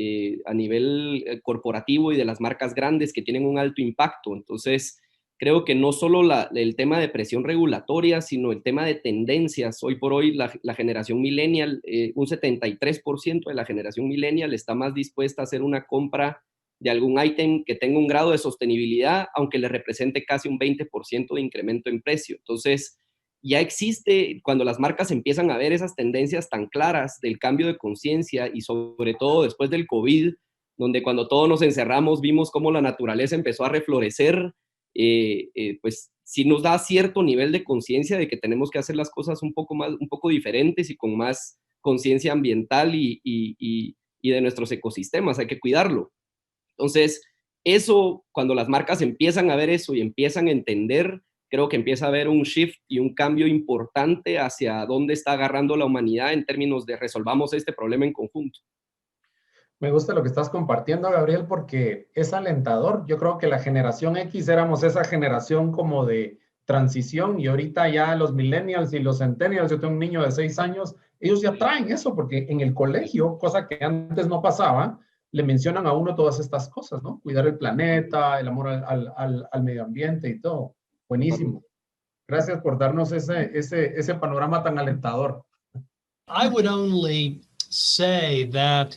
Speaker 4: a nivel corporativo y de las marcas grandes que tienen un alto impacto. Entonces, creo que no solo el tema de presión regulatoria, sino el tema de tendencias. Hoy por hoy la generación millennial, un 73% de la generación millennial está más dispuesta a hacer una compra de algún ítem que tenga un grado de sostenibilidad, aunque le represente casi un 20% de incremento en precio. Entonces, ya existe, cuando las marcas empiezan a ver esas tendencias tan claras del cambio de conciencia y sobre todo después del COVID, donde cuando todos nos encerramos vimos cómo la naturaleza empezó a reflorecer, pues sí nos da cierto nivel de conciencia de que tenemos que hacer las cosas un poco diferentes y con más conciencia ambiental y de nuestros ecosistemas, hay que cuidarlo. Entonces, eso, cuando las marcas empiezan a ver eso y empiezan a entender, creo que empieza a haber un shift y un cambio importante hacia dónde está agarrando la humanidad en términos de resolvamos este problema en conjunto.
Speaker 7: Me gusta lo que estás compartiendo, Gabriel, porque es alentador. Yo creo que la generación X éramos esa generación como de transición y ahorita ya los millennials y los centennials, yo tengo un niño de 6 años, ellos ya traen eso porque en el colegio, cosa que antes no pasaba, le mencionan a uno todas estas cosas, ¿no? Cuidar el planeta, el amor al medio ambiente y todo. Buenísimo. Gracias por darnos ese panorama tan alentador.
Speaker 6: I would only say that,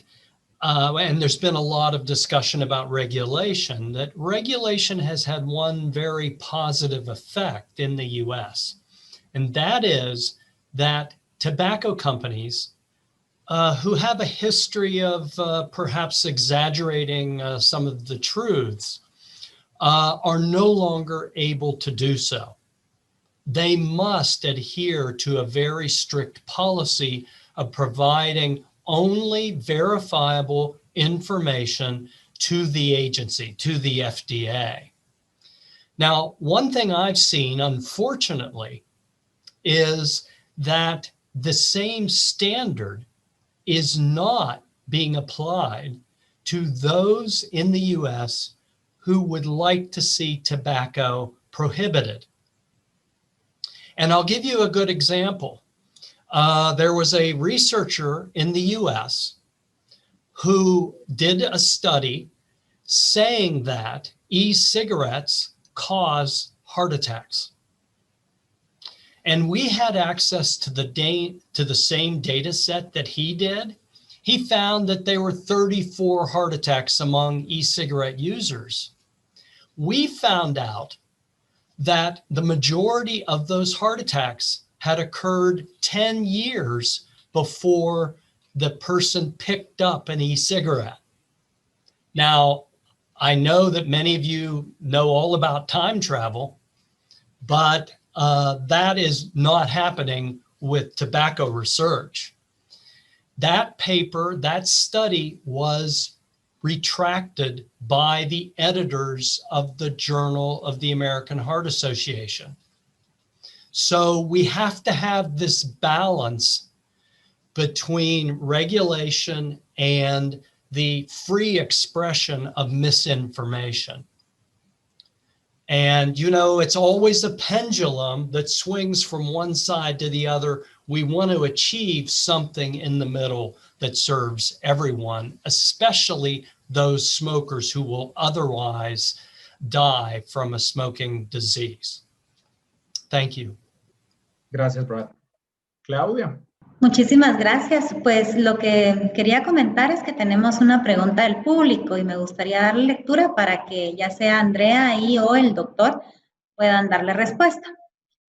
Speaker 6: and there's been a lot of discussion about regulation, that regulation has had one very positive effect in the US, and that is that tobacco companies who have a history of perhaps exaggerating some of the truths are no longer able to do so. They must adhere to a very strict policy of providing only verifiable information to the agency, to the FDA. Now, one thing I've seen, unfortunately, is that the same standard is not being applied to those in the US who would like to see tobacco prohibited. And I'll give you a good example. There was a researcher in the US who did a study saying that e-cigarettes cause heart attacks. And we had access to the same data set that he did. He found that there were 34 heart attacks among e-cigarette users. We found out that the majority of those heart attacks had occurred 10 years before the person picked up an e-cigarette. Now, I know that many of you know all about time travel, but that is not happening with tobacco research. That paper, that study was retracted by the editors of the Journal of the American Heart Association. So we have to have this balance between regulation and the free expression of misinformation. And, you know, it's always a pendulum that swings from one side to the other. We want to achieve something in the middle that serves everyone, especially those smokers who will otherwise die from a smoking disease. Thank you.
Speaker 7: Gracias, Brad. Claudia.
Speaker 1: Muchísimas gracias. Pues lo que quería comentar es que tenemos una pregunta del público y me gustaría darle lectura para que ya sea Andrea y o el doctor puedan darle respuesta.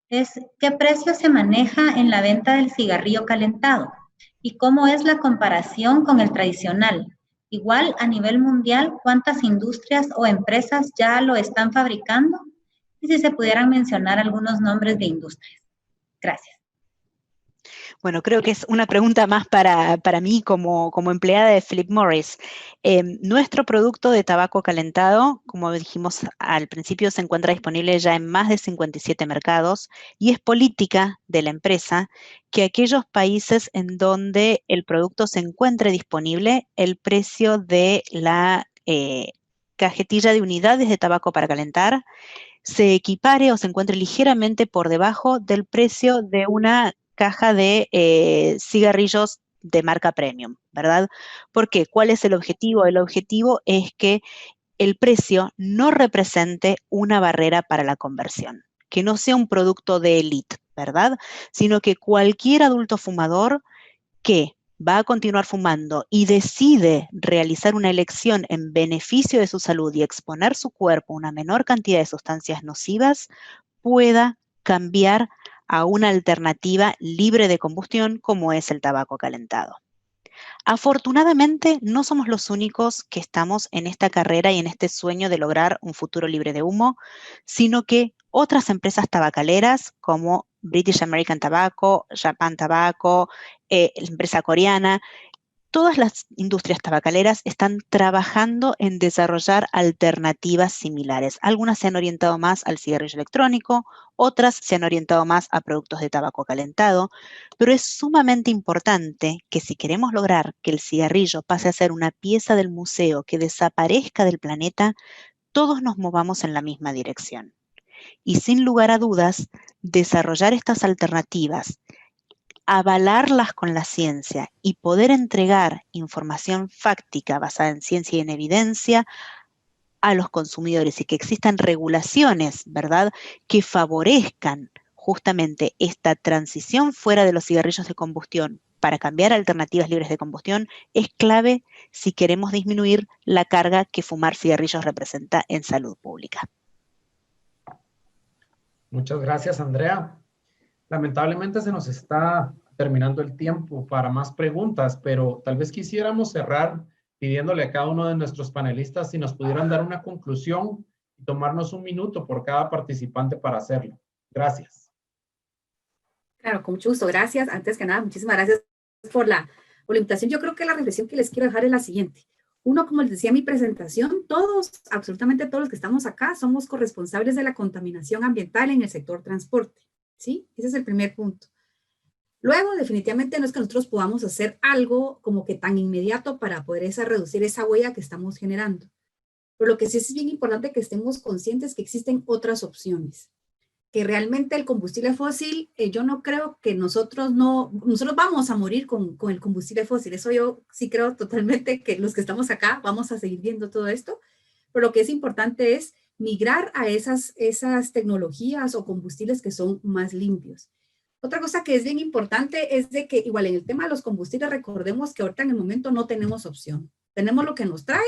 Speaker 1: ¿Qué precio se maneja en la venta del cigarrillo calentado? ¿Y cómo es la comparación con el tradicional? Igual, a nivel mundial, ¿cuántas industrias o empresas ya lo están fabricando? Y si se pudieran mencionar algunos nombres de industrias. Gracias.
Speaker 5: Bueno, creo que es una pregunta más para mí como empleada de Philip Morris. Nuestro producto de tabaco calentado, como dijimos al principio, se encuentra disponible ya en más de 57 mercados y es política de la empresa que aquellos países en donde el producto se encuentre disponible, el precio de la cajetilla de unidades de tabaco para calentar se equipare o se encuentre ligeramente por debajo del precio de una caja de cigarrillos de marca premium, ¿verdad? ¿Por qué? ¿Cuál es el objetivo? El objetivo es que el precio no represente una barrera para la conversión, que no sea un producto de élite, ¿verdad? Sino que cualquier adulto fumador que va a continuar fumando y decide realizar una elección en beneficio de su salud y exponer su cuerpo a una menor cantidad de sustancias nocivas, pueda cambiar a una alternativa libre de combustión como es el tabaco calentado. Afortunadamente, no somos los únicos que estamos en esta carrera y en este sueño de lograr un futuro libre de humo, sino que otras empresas tabacaleras como British American Tobacco, Japan Tobacco, la empresa coreana, todas las industrias tabacaleras están trabajando en desarrollar alternativas similares. Algunas se han orientado más al cigarrillo electrónico, otras se han orientado más a productos de tabaco calentado, pero es sumamente importante que si queremos lograr que el cigarrillo pase a ser una pieza del museo que desaparezca del planeta, todos nos movamos en la misma dirección. Y sin lugar a dudas, desarrollar estas alternativas, avalarlas con la ciencia y poder entregar información fáctica basada en ciencia y en evidencia a los consumidores y que existan regulaciones, ¿verdad?, que favorezcan justamente esta transición fuera de los cigarrillos de combustión para cambiar a alternativas libres de combustión, es clave si queremos disminuir la carga que fumar cigarrillos representa en salud pública.
Speaker 7: Muchas gracias, Andrea. Lamentablemente se nos está terminando el tiempo para más preguntas, pero tal vez quisiéramos cerrar pidiéndole a cada uno de nuestros panelistas si nos pudieran dar una conclusión y tomarnos un minuto por cada participante para hacerlo. Gracias.
Speaker 3: Claro, con mucho gusto. Gracias. Antes que nada, muchísimas gracias por la invitación. Yo creo que la reflexión que les quiero dejar es la siguiente. Uno, como les decía en mi presentación, todos, absolutamente todos los que estamos acá, somos corresponsables de la contaminación ambiental en el sector transporte. ¿Sí? Ese es el primer punto. Luego, definitivamente no es que nosotros podamos hacer algo como que tan inmediato para poder reducir esa huella que estamos generando. Pero lo que sí es bien importante que estemos conscientes que existen otras opciones. Que realmente el combustible fósil, yo no creo que nosotros vamos a morir con el combustible fósil. Eso yo sí creo totalmente que los que estamos acá vamos a seguir viendo todo esto. Pero lo que es importante es migrar a esas tecnologías o combustibles que son más limpios. Otra cosa que es bien importante es de que igual en el tema de los combustibles recordemos que ahorita en el momento no tenemos opción. Tenemos lo que nos traen,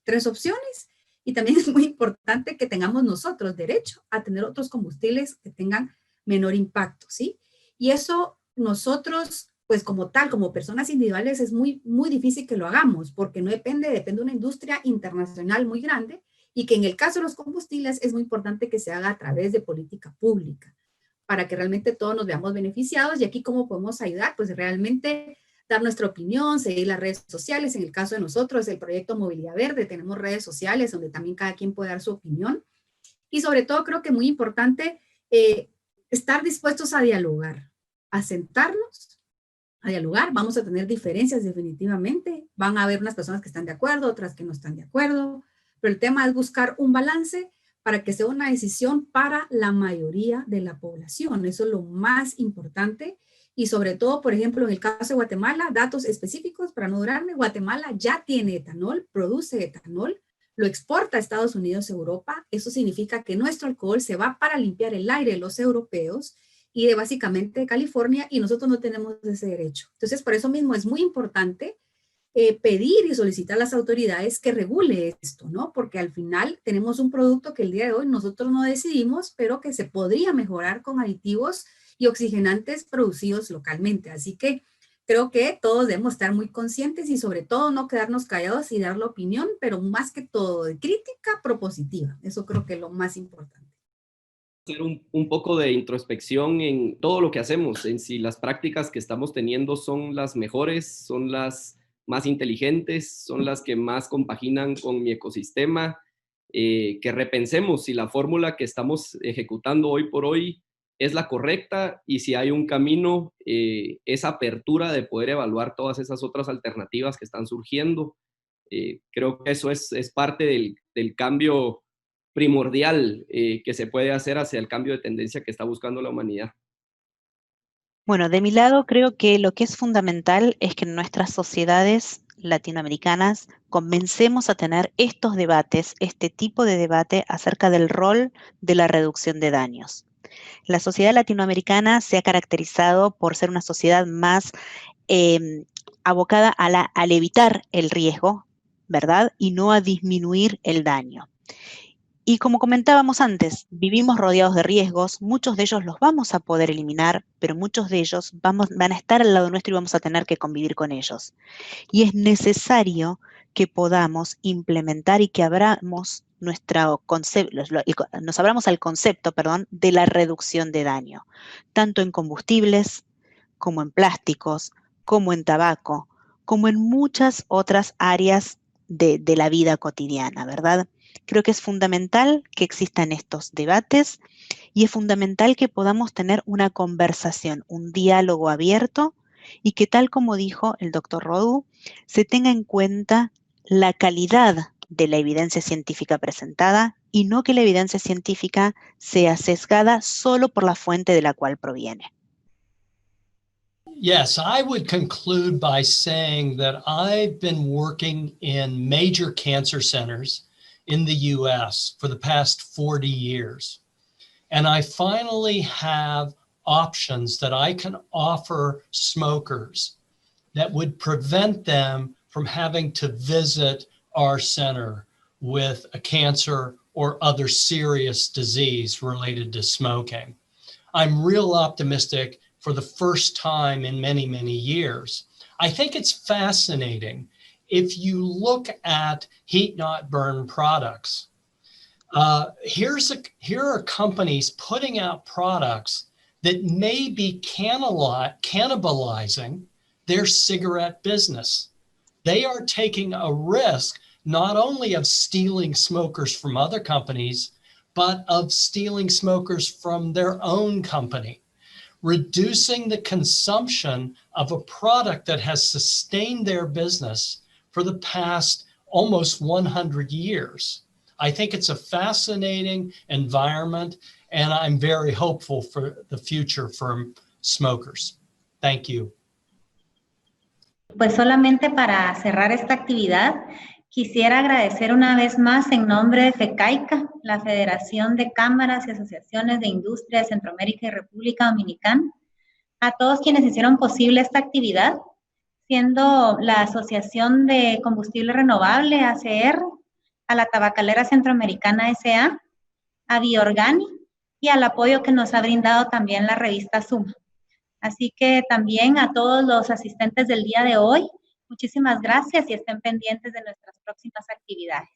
Speaker 3: 3 opciones, y también es muy importante que tengamos nosotros derecho a tener otros combustibles que tengan menor impacto, ¿sí? Y eso nosotros, pues como tal, como personas individuales, es muy, muy difícil que lo hagamos porque no depende de una industria internacional muy grande y que en el caso de los combustibles es muy importante que se haga a través de política pública para que realmente todos nos veamos beneficiados. Y aquí, ¿cómo podemos ayudar? Pues realmente dar nuestra opinión, seguir las redes sociales. En el caso de nosotros, el proyecto Movilidad Verde, tenemos redes sociales donde también cada quien puede dar su opinión. Y sobre todo, creo que muy importante estar dispuestos a dialogar, a sentarnos, a dialogar. Vamos a tener diferencias definitivamente. Van a haber unas personas que están de acuerdo, otras que no están de acuerdo. Pero el tema es buscar un balance para que sea una decisión para la mayoría de la población. Eso es lo más importante. Y sobre todo, por ejemplo, en el caso de Guatemala, datos específicos para no durarme, Guatemala ya tiene etanol, produce etanol, lo exporta a Estados Unidos, Europa. Eso significa que nuestro alcohol se va para limpiar el aire de los europeos y de básicamente de California, y nosotros no tenemos ese derecho. Entonces, por eso mismo es muy importante pedir y solicitar a las autoridades que regule esto, ¿no? Porque al final tenemos un producto que el día de hoy nosotros no decidimos, pero que se podría mejorar con aditivos y oxigenantes producidos localmente. Así que creo que todos debemos estar muy conscientes y sobre todo no quedarnos callados y dar la opinión, pero más que todo de crítica propositiva. Eso creo que es lo más importante.
Speaker 4: Hacer un poco de introspección en todo lo que hacemos, en si las prácticas que estamos teniendo son las mejores, son las más inteligentes, son las que más compaginan con mi ecosistema, que repensemos si la fórmula que estamos ejecutando hoy por hoy es la correcta y si hay un camino, esa apertura de poder evaluar todas esas otras alternativas que están surgiendo. Creo que eso es parte del cambio primordial que se puede hacer hacia el cambio de tendencia que está buscando la humanidad.
Speaker 5: Bueno, de mi lado creo que lo que es fundamental es que en nuestras sociedades latinoamericanas comencemos a tener estos debates, este tipo de debate acerca del rol de la reducción de daños. La sociedad latinoamericana se ha caracterizado por ser una sociedad más abocada al evitar el riesgo, ¿verdad? Y no a disminuir el daño. Y como comentábamos antes, vivimos rodeados de riesgos, muchos de ellos los vamos a poder eliminar, pero muchos de ellos van a estar al lado nuestro y vamos a tener que convivir con ellos. Y es necesario que podamos implementar y que nos abramos al concepto, de la reducción de daño, tanto en combustibles, como en plásticos, como en tabaco, como en muchas otras áreas de la vida cotidiana, ¿verdad? Creo que es fundamental que existan estos debates y es fundamental que podamos tener una conversación, un diálogo abierto y que, tal como dijo el doctor Rodu, se tenga en cuenta la calidad de la evidencia científica presentada y no que la evidencia científica sea sesgada solo por la fuente de la cual proviene.
Speaker 6: Yes, I would conclude by saying that I've been working in major cancer centers in the US for the past 40 years. And I finally have options that I can offer smokers that would prevent them from having to visit our center with a cancer or other serious disease related to smoking. I'm real optimistic for the first time in many, many years. I think it's fascinating. If you look at heat not burn products, here are companies putting out products that may be cannibalizing their cigarette business. They are taking a risk not only of stealing smokers from other companies, but of stealing smokers from their own company, reducing the consumption of a product that has sustained their business for the past almost 100 years. I think it's a fascinating environment, and I'm very hopeful for the future for smokers. Thank you.
Speaker 1: Pues solamente para cerrar esta actividad, quisiera agradecer una vez más en nombre de FECAICA, la Federación de Cámaras y Asociaciones de Industria de Centroamérica y República Dominicana, a todos quienes hicieron posible esta actividad, siendo la Asociación de Combustible Renovable, ACR, a la Tabacalera Centroamericana S.A., a Biorgani y al apoyo que nos ha brindado también la revista Suma. Así que también a todos los asistentes del día de hoy, muchísimas gracias y estén pendientes de nuestras próximas actividades.